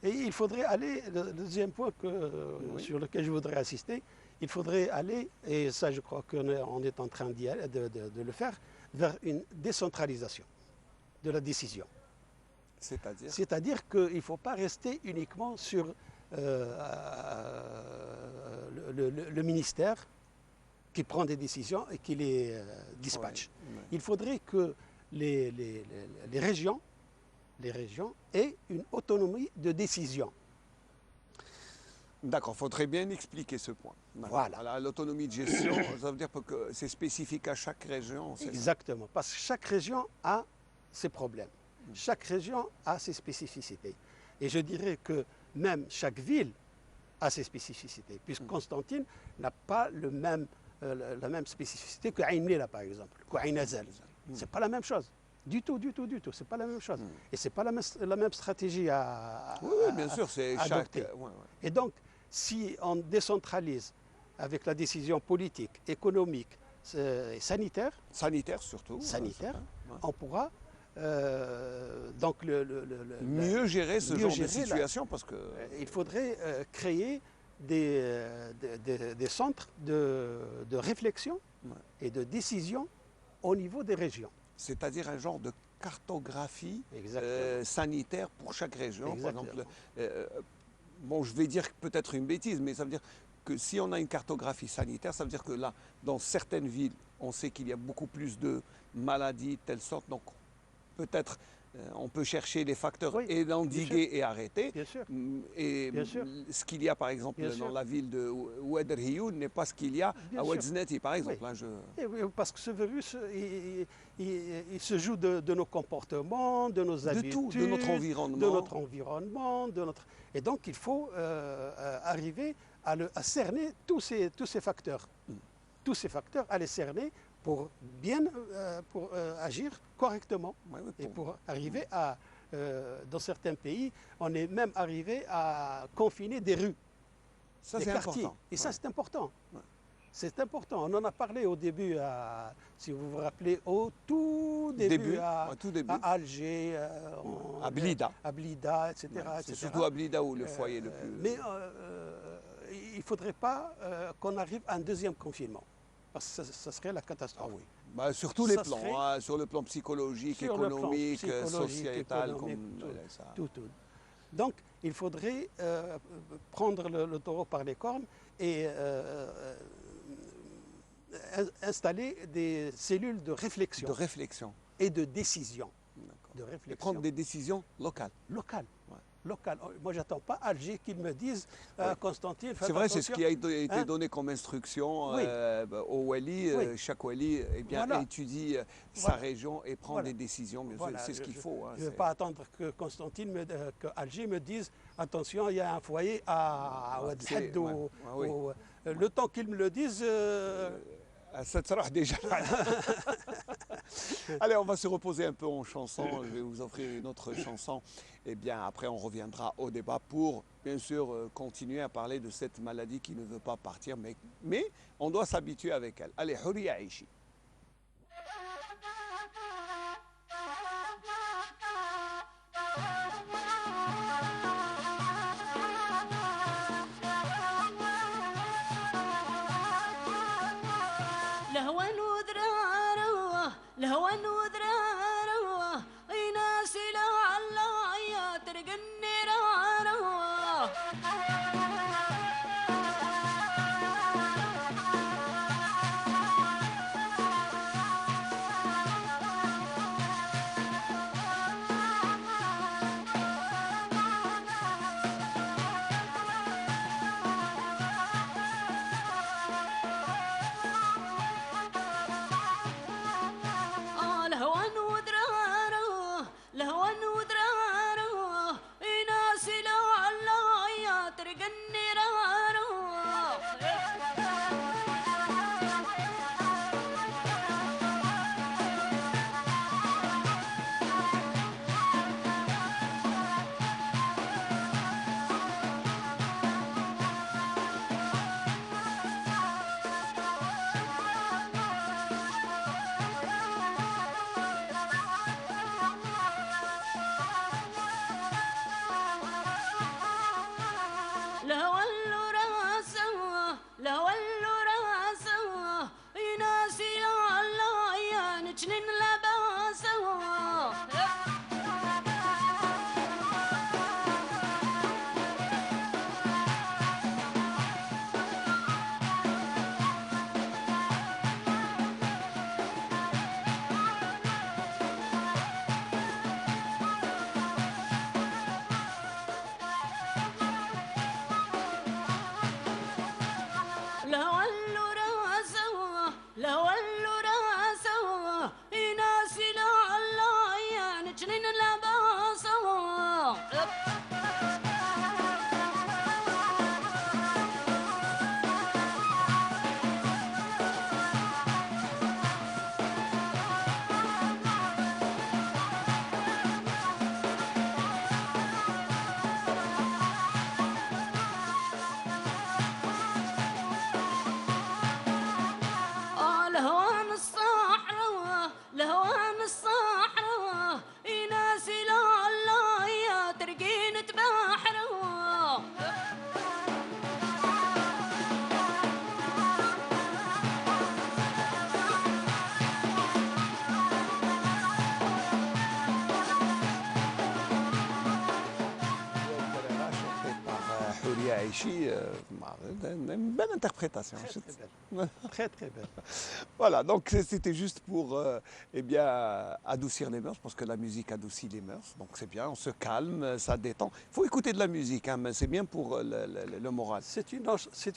Et il faudrait aller, le deuxième point sur lequel je voudrais insister, il faudrait aller, et ça je crois qu'on est en train de le faire, vers une décentralisation de la décision. C'est-à-dire C'est-à-dire qu'il ne faut pas rester uniquement sur le ministère qui prend des décisions et qui les dispatche. Ouais. Il faudrait que les régions aient une autonomie de décision. D'accord, il faudrait bien expliquer ce point. Voilà. L'autonomie de gestion, ça veut dire que c'est spécifique à chaque région. c'est ça? Exactement, parce que chaque région a ses problèmes. Chaque région a ses spécificités. Et je dirais que même chaque ville a ses spécificités, puisque Constantine n'a pas la même spécificité que Ain Mlela, par exemple, que Ain Azal. Ce n'est pas la même chose. Du tout. Ce n'est pas la même chose. Et ce n'est pas la même stratégie à Oui, bien sûr, c'est chaque... adopter. Et donc, si on décentralise avec la décision politique, économique et sanitaire, Sanitaire surtout. on pourra donc mieux gérer ce genre de situation parce que... il faudrait créer des centres de réflexion et de décision au niveau des régions. C'est-à-dire un genre de cartographie Exactement. sanitaire pour chaque région. Exactement. Par exemple, bon, je vais dire peut-être une bêtise, mais ça veut dire que si on a une cartographie sanitaire, ça veut dire que là, dans certaines villes, on sait qu'il y a beaucoup plus de maladies de telle sorte, donc peut-être on peut chercher les facteurs et l'endiguer et arrêter. Bien sûr. Et Bien sûr. ce qu'il y a, par exemple, Bien dans sûr. la ville de Oued Rioun n'est pas ce qu'il y a Bien à sûr. Oued Zneti, par exemple. Oui. Là, Et oui, parce que ce virus, il se joue de nos comportements, de nos habitudes, tout, de notre environnement. Et donc il faut arriver à cerner tous ces facteurs. Tous ces facteurs, à les cerner pour bien pour agir correctement. Et pour arriver à, dans certains pays, on est même arrivé à confiner des rues, Ça, des c'est quartiers. important. Et ça, c'est important. C'est important. On en a parlé au début, si vous vous rappelez, au tout début, à Alger, à Blida. à Blida, etc. C'est surtout à Blida où le foyer le plus... Mais il ne faudrait pas qu'on arrive à un deuxième confinement, parce que ça serait la catastrophe. Bah, sur tous les Ça plans, serait- hein, sur le plan psychologique, Sur le plan économique, psychologique, sociétal, économique, ça. tout. Donc, il faudrait prendre le taureau par les cornes et installer des cellules de réflexion De réflexion. et de décision. De Et réflexion prendre des décisions locales. locales. Ouais. Locales. Moi, j'attends pas Alger qu'ils me disent Constantine, faites C'est vrai, c'est ce attention. qui a été Hein? donné comme instruction Oui. au wali. Oui. Chaque wali Voilà. étudie sa Voilà. région et prend Voilà. des décisions. Bien sûr. Voilà, C'est ce qu'il faut. Hein, Je ne vais c'est- pas attendre que Constantine, que Alger me dise attention, il y a un foyer à Oued c'est- El Had ouais, ouais, oui. le temps qu'ils me le disent. Ça te sera déjà. Allez, on va se reposer un peu en chanson. Je vais vous offrir une autre chanson. Et bien, après, on reviendra au débat pour, bien sûr, continuer à parler de cette maladie qui ne veut pas partir. Mais on doit s'habituer avec elle. Allez, Houria Aichi. لهوى وذراره لهوى وذراره يناس لعل يا ترقني راره لهوى وذراره لهوى وذراره يناس لعل يا ترقني راره لهوى راسه لهوى راسه يناس لعل يا نجنن لباسه لهوى راسه لهوى راسه يناس لعل يا نجنن لباسه لهوان الصحراء لهوان الصحراء يناس لعل يا ترقين تبحره Chanté par Houria Aichi. Une belle interprétation. Très, très belle. Très, très belle. Voilà, donc c'était juste pour eh bien, adoucir les mœurs, parce que la musique adoucit les mœurs. Donc c'est bien, on se calme, ça détend. Il faut écouter de la musique, hein, mais c'est bien pour le moral. C'est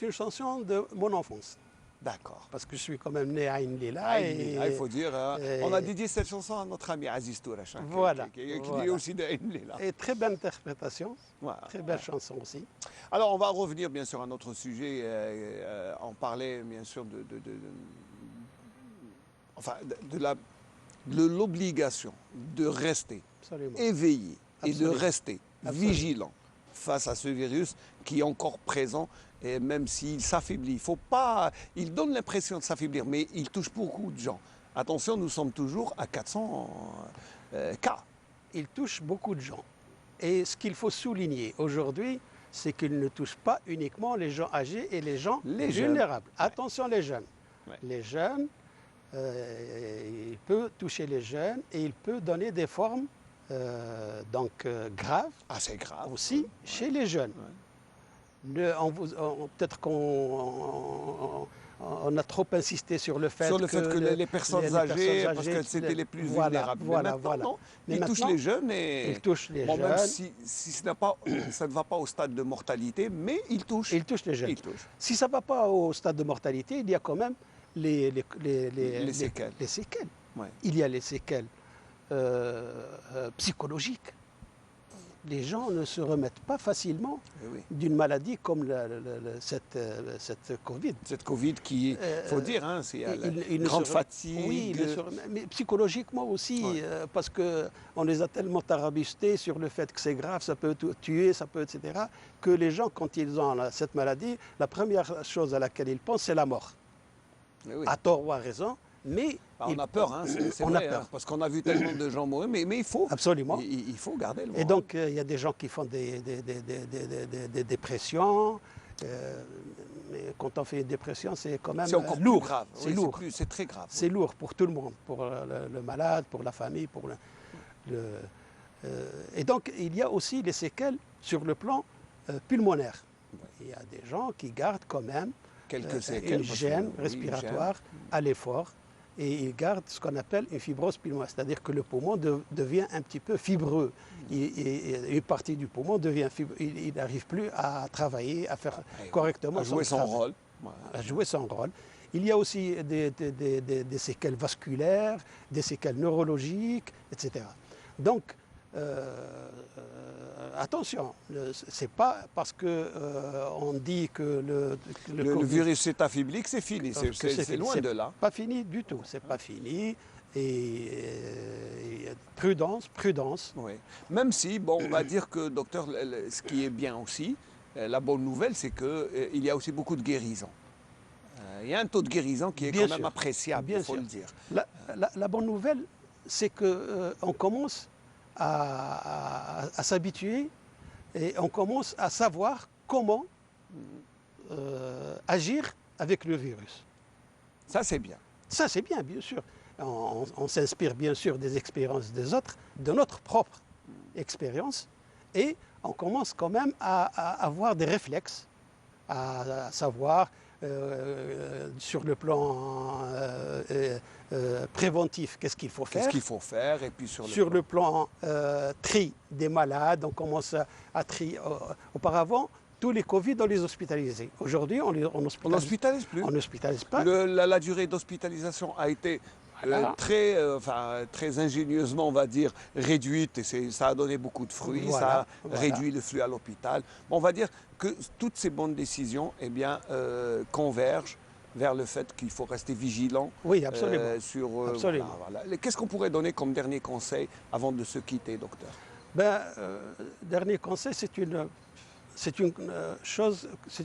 une chanson de mon enfance. D'accord. Parce que je suis quand même né à Inlila. Ah, il faut dire, hein, et- on a dédié cette chanson à notre ami Aziz Tourash, hein, Voilà, qui voilà. est aussi de Aïn-Lila. Et très belle interprétation, Voilà. très belle chanson aussi. Alors on va revenir bien sûr à notre sujet, on parlait bien sûr enfin, de l'obligation de rester Absolument. éveillé et de Absolument. rester Absolument. vigilant face à ce virus qui est encore présent, et même s'il s'affaiblit. Il donne l'impression de s'affaiblir, mais il touche beaucoup de gens. Attention, nous sommes toujours à 400 cas. Il touche beaucoup de gens. Et ce qu'il faut souligner aujourd'hui, c'est qu'il ne touche pas uniquement les gens âgés et les gens Les jeunes. vulnérables. Attention les jeunes. Ouais. Les jeunes, il peut toucher les jeunes et il peut donner des formes graves Ah, c'est grave. aussi chez les jeunes. Peut-être qu'on a trop insisté sur le fait que les personnes âgées, parce que c'était les plus vulnérables. Voilà. Mais il touche les jeunes et il touche les jeunes. Même si ça ne va pas au stade de mortalité, mais il touche. Il touche les jeunes. Il touche. Si ça ne va pas au stade de mortalité, il y a quand même les séquelles. Les séquelles. Ouais. Il y a les séquelles psychologiques. Les gens ne se remettent pas facilement d'une maladie comme cette Covid. Cette Covid qui, il faut dire, hein, c'est une grande fatigue. Oui, mais psychologiquement aussi, parce qu'on les a tellement tarabustés sur le fait que c'est grave, ça peut tuer, ça peut, etc., que les gens, quand ils ont cette maladie, la première chose à laquelle ils pensent, c'est la mort. À tort ou à raison. Mais on a peur, hein, c'est vrai, hein, parce qu'on a vu tellement de gens mourir, mais il faut. Absolument. Il faut garder le moral. Et donc, il y a des gens qui font des dépressions. Mais quand on fait une dépression, c'est quand même encore lourd. Plus grave. C'est lourd. C'est très grave. C'est lourd pour tout le monde, pour le malade, pour la famille, pour et donc, il y a aussi les séquelles sur le plan pulmonaire. Il y a des gens qui gardent quand même une gêne respiratoire à l'effort. Et il garde ce qu'on appelle une fibrose pulmonaire, c'est-à-dire que le poumon devient un petit peu fibreux. Une partie du poumon devient fibreux. Il n'arrive plus à travailler, à faire correctement à jouer son rôle. À jouer son rôle. Il y a aussi des séquelles vasculaires, des séquelles neurologiques, etc. Donc, attention, c'est pas parce que on dit que le virus s'est affaibli que c'est fini. C'est loin de là. Pas fini du tout. C'est pas fini. Et prudence. Oui. Même si, bon, on va dire que, docteur, ce qui est bien aussi, la bonne nouvelle, c'est qu'il y a aussi beaucoup de guérison. Il y a un taux de guérison qui est quand même appréciable, il faut le dire. La bonne nouvelle, c'est qu'on commence à s'habituer et on commence à savoir comment agir avec le virus. Ça, c'est bien. Ça, c'est bien, bien sûr. On s'inspire bien sûr des expériences des autres, de notre propre expérience, et on commence quand même à avoir des réflexes, à savoir sur le plan préventif, qu'est-ce qu'il faut faire. Qu'est-ce qu'il faut faire, et puis sur le plan tri des malades, on commence à trier. Auparavant, tous les Covid, on les hospitalisait. Aujourd'hui, on n'hospitalise plus. On n'hospitalise pas. La durée d'hospitalisation a été très ingénieusement, on va dire, réduite, et ça a donné beaucoup de fruits, ça a réduit le flux à l'hôpital. Bon, on va dire que toutes ces bonnes décisions convergent vers le fait qu'il faut rester vigilant. Oui, absolument. Absolument. Voilà. Qu'est-ce qu'on pourrait donner comme dernier conseil avant de se quitter, docteur? Dernier conseil, c'est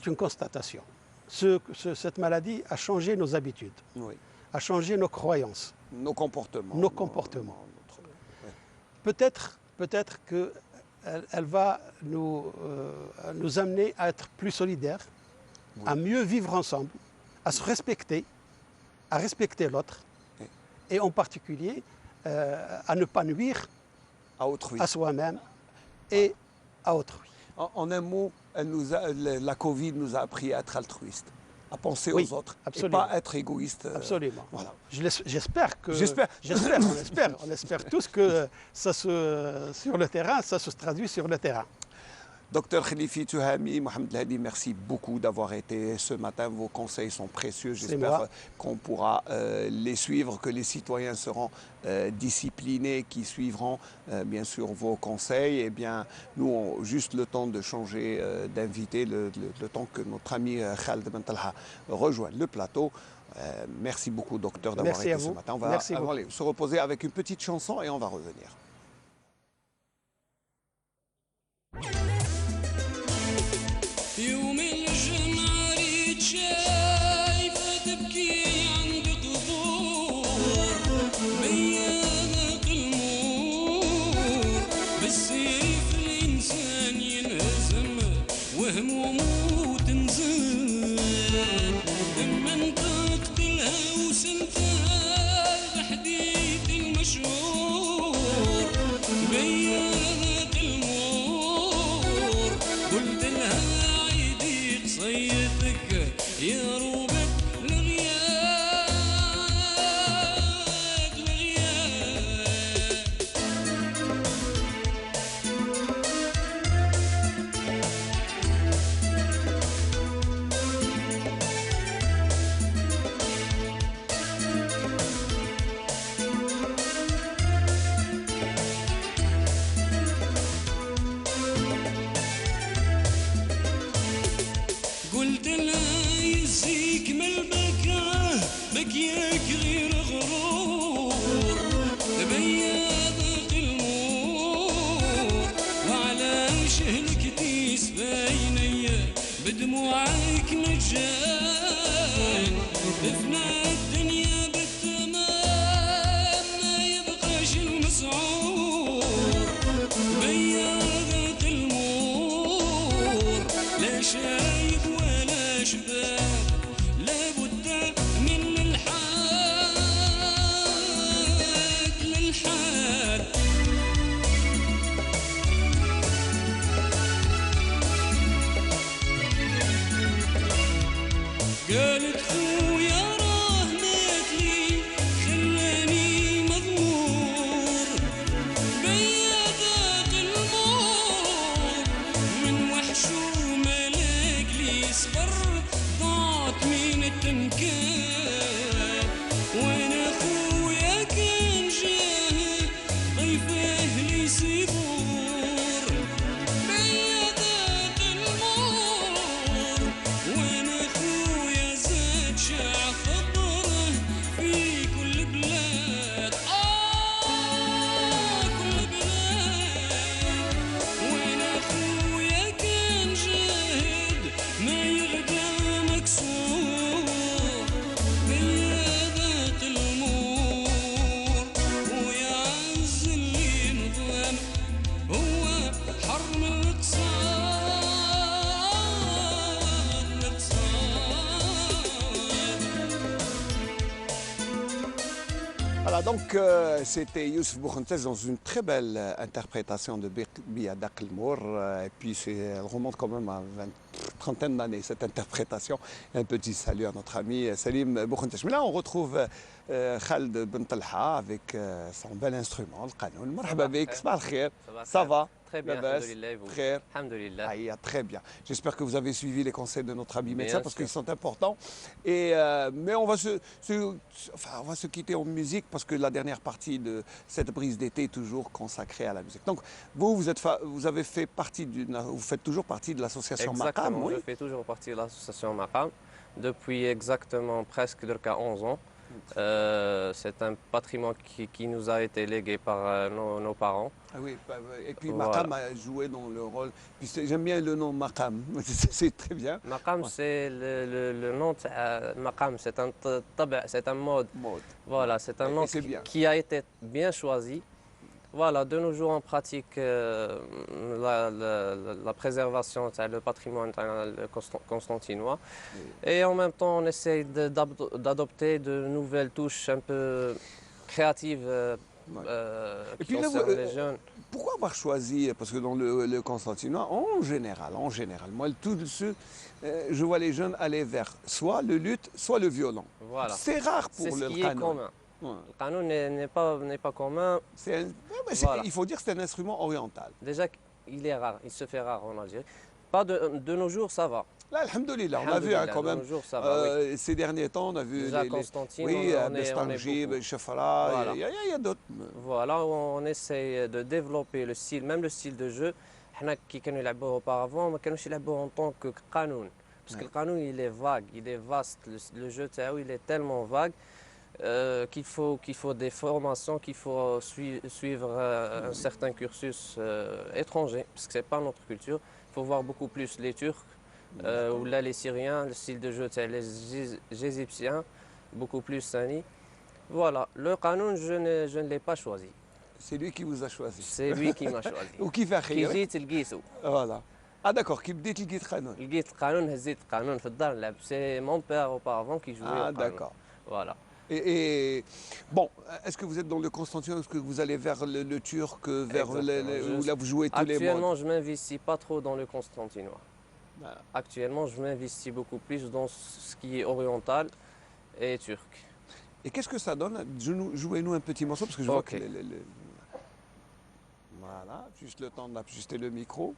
une constatation. Cette maladie a changé nos habitudes. Oui. A changé nos croyances. Nos comportements. Peut-être qu'elle va nous amener à être plus solidaires, à mieux vivre ensemble, à se respecter, à respecter l'autre, et en particulier à ne pas nuire à soi-même et à autrui. En un mot, la Covid nous a appris à être altruistes, à penser aux autres, absolument. Et pas être égoïste. Absolument. Voilà. J'espère, on espère tous que sur le terrain, ça se traduit sur le terrain. Docteur Khalifi Touhami, Mohamed Lhadi, merci beaucoup d'avoir été ce matin. Vos conseils sont précieux. J'espère qu'on pourra les suivre, que les citoyens seront disciplinés, qui suivront bien sûr vos conseils. Et bien, nous avons juste le temps de changer d'invité, le temps que notre ami Khaled Ben Talha rejoigne le plateau. Merci beaucoup, docteur, d'avoir été ce matin. On va se reposer avec une petite chanson et on va revenir. يوم الجمعة ريت شايفة تبكي عند قبور بياض المور بالسيف الإنسان ينهزم وهمومه تنزل لما تقتلها وسنتها بحديث المشهور Donc, c'était Youssef Boukhantez dans une très belle interprétation de Biadak el-Mour. Et puis, elle remonte quand même à une trentaine d'années, cette interprétation. Un petit salut à notre ami Salim Boukhantez. Mais là, on retrouve Khaled Ben Talha avec son bel instrument, le qanoun. Marhaba bik, sabah al-khair. Ça va? Très bien, Labas, alhamdoulilah, et vous? frère. Alhamdoulilah. Très bien. J'espère que vous avez suivi les conseils de notre ami médecin parce sûr. qu'ils sont importants. Et, mais on va on va se quitter en musique parce que la dernière partie de cette brise d'été est toujours consacrée à la musique. Donc, vous avez fait partie vous faites toujours partie de l'association Maqam, Exactement, oui? je fais toujours partie de l'association Maqam depuis exactement presque 11 ans. C'est un patrimoine qui nous a été légué par nos parents. Ah oui, et puis Voilà. Maqam a joué dans le rôle. Puis j'aime bien le nom Maqam, c'est très bien. Maqam, c'est le nom de Maqam, c'est un mode. Voilà, c'est un Et nom c'est bien. qui a été bien choisi. Voilà, de nos jours, on pratique la préservation le patrimoine constantinois. Et en même temps, on essaye d'adopter de nouvelles touches un peu créatives Et qui puis là, concernent les jeunes. pourquoi avoir choisi, parce que dans le Constantinois, en général, moi, je vois les jeunes aller vers soit le luth, soit le violon. Voilà. C'est rare pour C'est ce le qui est qanoun. commun. Ouais. Le qanoun n'est pas commun. Voilà. Il faut dire que c'est un instrument oriental. Déjà, il est rare, il se fait rare en Algérie. Pas de nos jours, ça va. Là, alhamdoulilah, on a vu quand de même, nos jours, ça va, oui. ces derniers temps, on a vu Déjà, Constantine, oui, on est Bestarji, beaucoup. Chefara, Voilà. il y a d'autres. Voilà, on essaye de développer le style, même le style de jeu. حنا كي كانوا يلعبوه auparavant ما كانوش يلعبوه en tant que قانون. Parce que le قانون, il est vague, il est vaste. Le jeu تاعو, il est tellement vague qu'il faut des formations, qu'il faut suivre un certain cursus étranger, parce que ce n'est pas notre culture. Il faut voir beaucoup plus les Turcs, ou là les Syriens, le style de jeu, les Égyptiens, beaucoup plus Sani. Voilà, le qanoun, je ne l'ai pas choisi. C'est lui qui vous a choisi. C'est lui qui m'a choisi. وكيف كي اخي؟ جيت لقيتو. Voilà. Ah d'accord, qui بديت لقيت قانون. لقيت قانون هزيت قانون في الدار نلعب. C'est mon père auparavant qui jouait au Ah qanoun. d'accord. Voilà. Et bon, est-ce que vous êtes dans le Constantinois, est-ce que vous allez vers le turc, vers où là vous jouez tous les mois? Actuellement, je ne m'investis pas trop dans le constantinois. Voilà. Actuellement, je m'investis beaucoup plus dans ce qui est oriental et turc. Et qu'est-ce que ça donne? Jouez-nous un petit morceau, parce que je vois Ok. que Voilà, juste le temps d'ajuster le micro.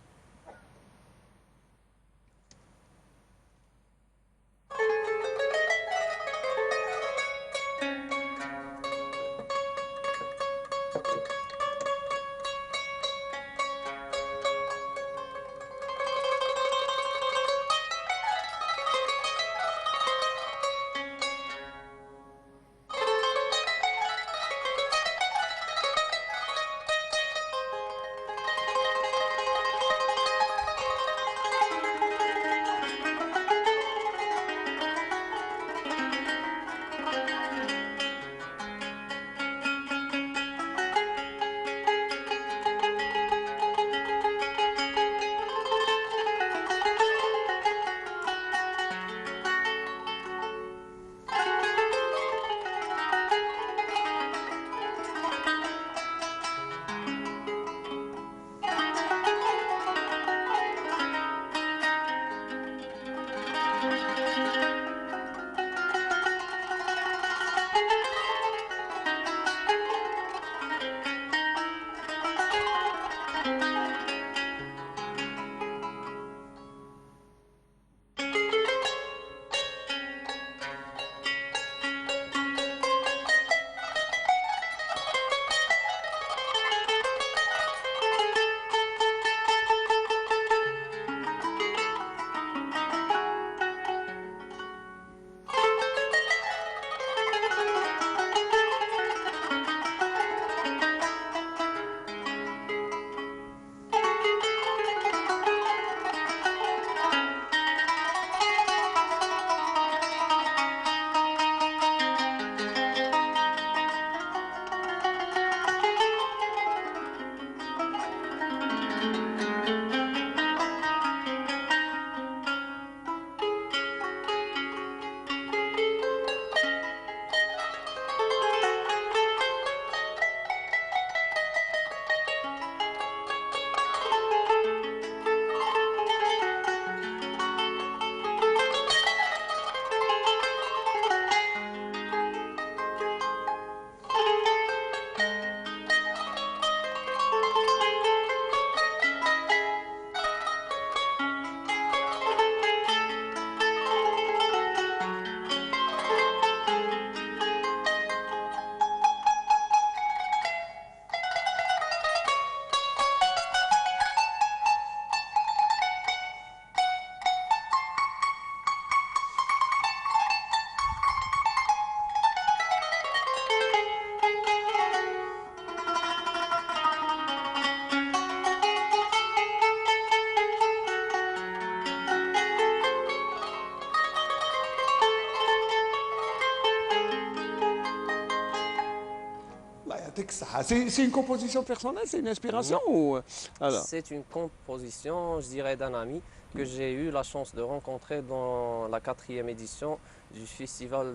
C'est une composition personnelle, c'est une inspiration ou... Alors. C'est une composition, je dirais, d'un ami que j'ai eu la chance de rencontrer dans la 4e édition du festival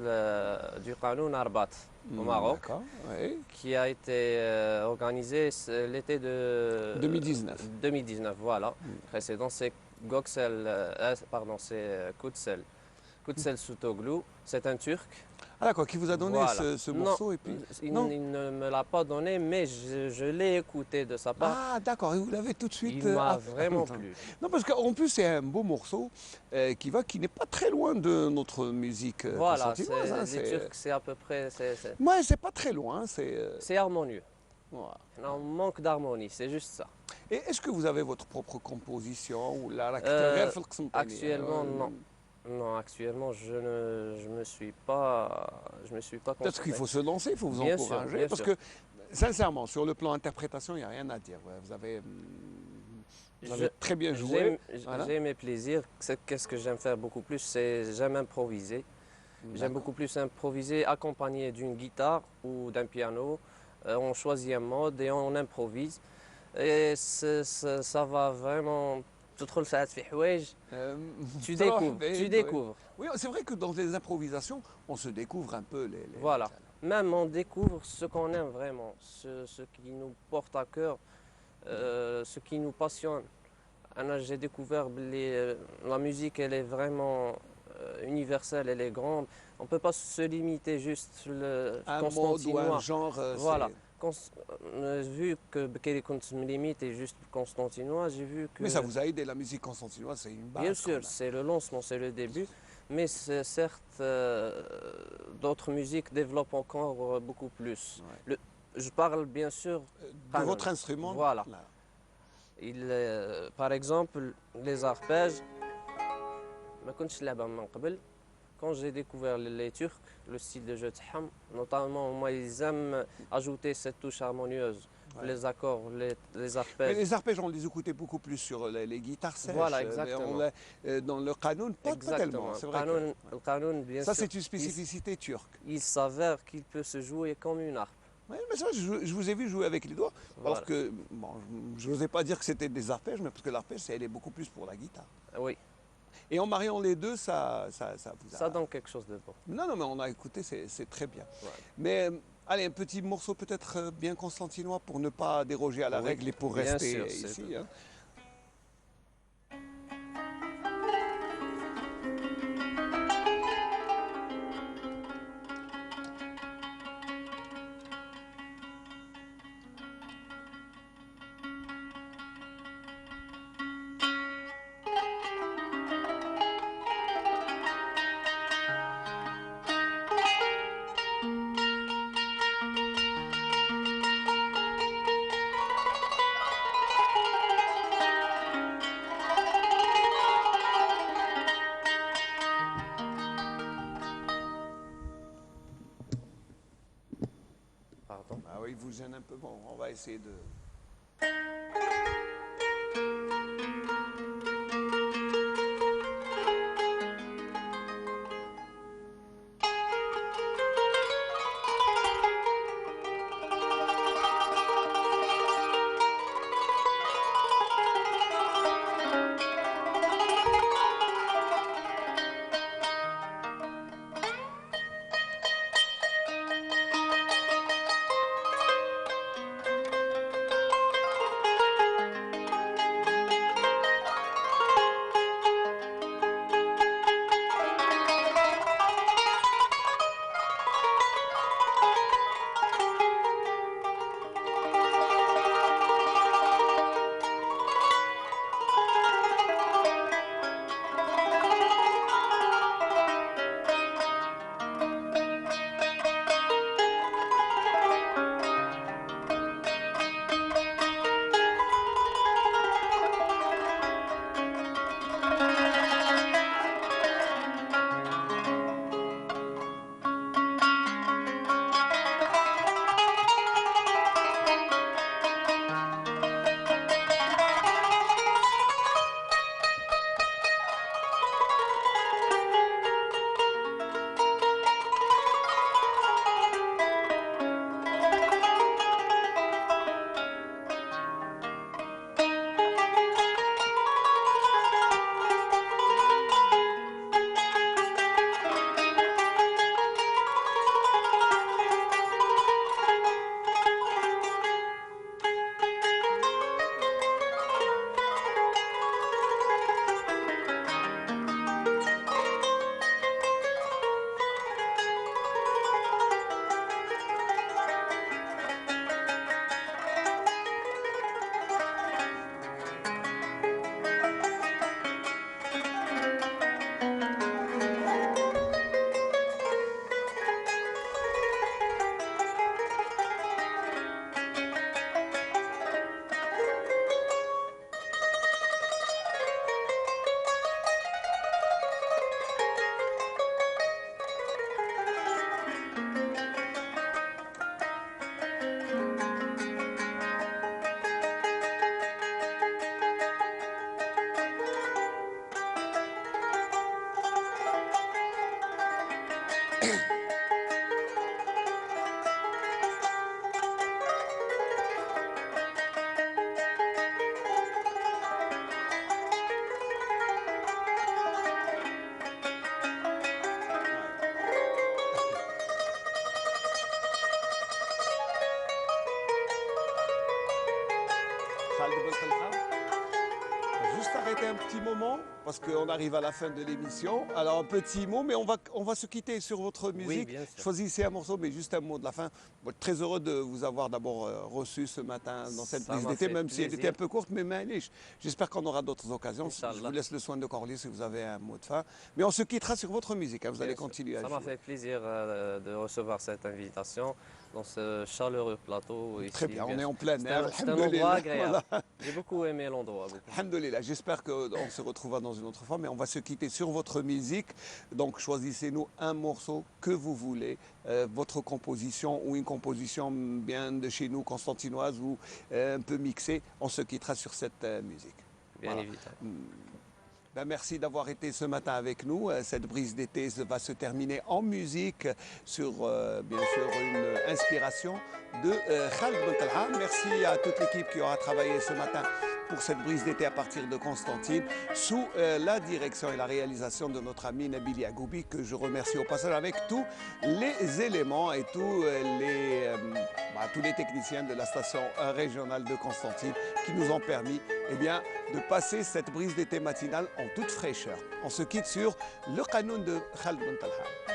du Qanoun Arbat au Maroc, Oui. qui a été organisé l'été de 2019. 2019, voilà. Précédent, c'est Göksel, pardon, c'est Kutsel. Kutsel Soutoglu, c'est un Turc. Ah d'accord, qui vous a donné Voilà. ce morceau et puis... Il Non. ne me l'a pas donné, mais je l'ai écouté de sa part. Ah d'accord, et vous l'avez tout de suite... Il m'a vraiment plu. Non, parce qu'en plus c'est un beau morceau qui n'est pas très loin de notre musique Voilà, constantinoise, hein, les Turcs, c'est à peu près... Ouais, c'est pas très loin, c'est... C'est harmonieux. Voilà. On manque d'harmonie, c'est juste ça. Et est-ce que vous avez votre propre composition ou la Actuellement, non. Non, actuellement, je me suis pas Peut-être concentré. qu'il faut se lancer, il faut vous Bien sûr, encourager. bien Parce sûr. que, sincèrement, sur le plan interprétation, il n'y a rien à dire. Ouais, vous avez très bien joué. Voilà. J'ai mes plaisirs. Qu'est-ce que j'aime faire beaucoup plus, j'aime improviser. J'aime beaucoup plus improviser accompagné d'une guitare ou d'un piano. On choisit un mode et on improvise. Et ça va vraiment... تدخل ساعات في حوايج tu découvres. Oui, c'est vrai que dans les improvisations, on se découvre un peu les... Voilà. Même on découvre ce qu'on aime vraiment, ce qui nous porte à cœur, ce qui nous passionne. J'ai découvert que la musique, elle est vraiment universelle, elle est grande. On ne peut pas se limiter juste le un constantinois. mode ou un genre. Voilà. Vu que Bekele Kunt me limite et juste constantinois, j'ai vu que... Mais ça vous a aidé, la musique constantinoise, c'est une base. Bien sûr, c'est le lancement, c'est le début. Mais certes, d'autres musiques développent encore beaucoup plus. Ouais. Je parle bien sûr... de votre instrument. Voilà. Là. Par exemple, les arpèges, ما كنتش نلعبها من قبل. Quand j'ai découvert les Turcs, le style de jeu de Ham, notamment, moi, ils aiment ajouter cette touche harmonieuse, les accords, les arpèges. Mais les arpèges, on les écoutait beaucoup plus sur les guitares sèches. Voilà, exactement. Dans le Qanoun, pas tellement. C'est vrai le Qanoun, bien sûr. Ça, c'est une spécificité turque. Il s'avère qu'il peut se jouer comme une harpe. Oui, mais ça, je vous ai vu jouer avec les doigts. Voilà. Alors que, bon, je n'osais pas dire que c'était des arpèges, mais parce que l'arpège, elle est beaucoup plus pour la guitare. Oui. Et en mariant les deux, ça vous a... Ça donne quelque chose de bon. Non, mais on a écouté, c'est très bien. Ouais. Mais allez, un petit morceau peut-être bien constantinois pour ne pas déroger à la règle et pour rester ici. Hein. Pardon. Ah oui, il vous gêne un peu. Bon, on va essayer de... Khaled Ben Talha. Juste arrêter un petit moment parce qu'on arrive à la fin de l'émission. Alors un petit mot, mais on va se quitter sur votre musique. bien sûr. Choisissez un morceau, mais juste un mot de la fin. Bon, très heureux de vous avoir d'abord reçu ce matin dans cette Ça prise m'a d'été, fait même si elle plaisir. était un peu courte, mais maniche. J'espère qu'on aura d'autres occasions. Je Inch'Allah. vous laisse le soin de Corlier si vous avez un mot de fin. Mais on se quittera sur votre musique. Hein. Vous Bien allez sûr. continuer à Ça jouer. m'a fait plaisir de recevoir cette invitation dans ce chaleureux plateau. Ici, Très bien, on bien est sûr. en plein C'est air. un endroit Alhamdoulilah. agréable. Voilà. J'ai beaucoup aimé l'endroit. Alhamdoulilah, j'espère qu'on se retrouvera dans une autre fois, mais on va se quitter sur votre musique. Donc choisissez-nous un morceau que vous voulez, votre composition ou une composition bien de chez nous, constantinoise ou un peu mixée. On se quittera sur cette musique. Bien Voilà. évidemment. Ben, merci d'avoir été ce matin avec nous. Cette brise d'été va se terminer en musique sur, bien sûr, une inspiration de Khaled Ben Talha. Merci à toute l'équipe qui aura travaillé ce matin pour cette brise d'été à partir de Constantine, sous la direction et la réalisation de notre ami Nabil Yagoubi, que je remercie au passage avec tous les éléments et tous les techniciens de la station régionale de Constantine qui nous ont permis de passer cette brise d'été matinale en toute fraîcheur. On se quitte sur le Qanoun de Khaled Ben Talha.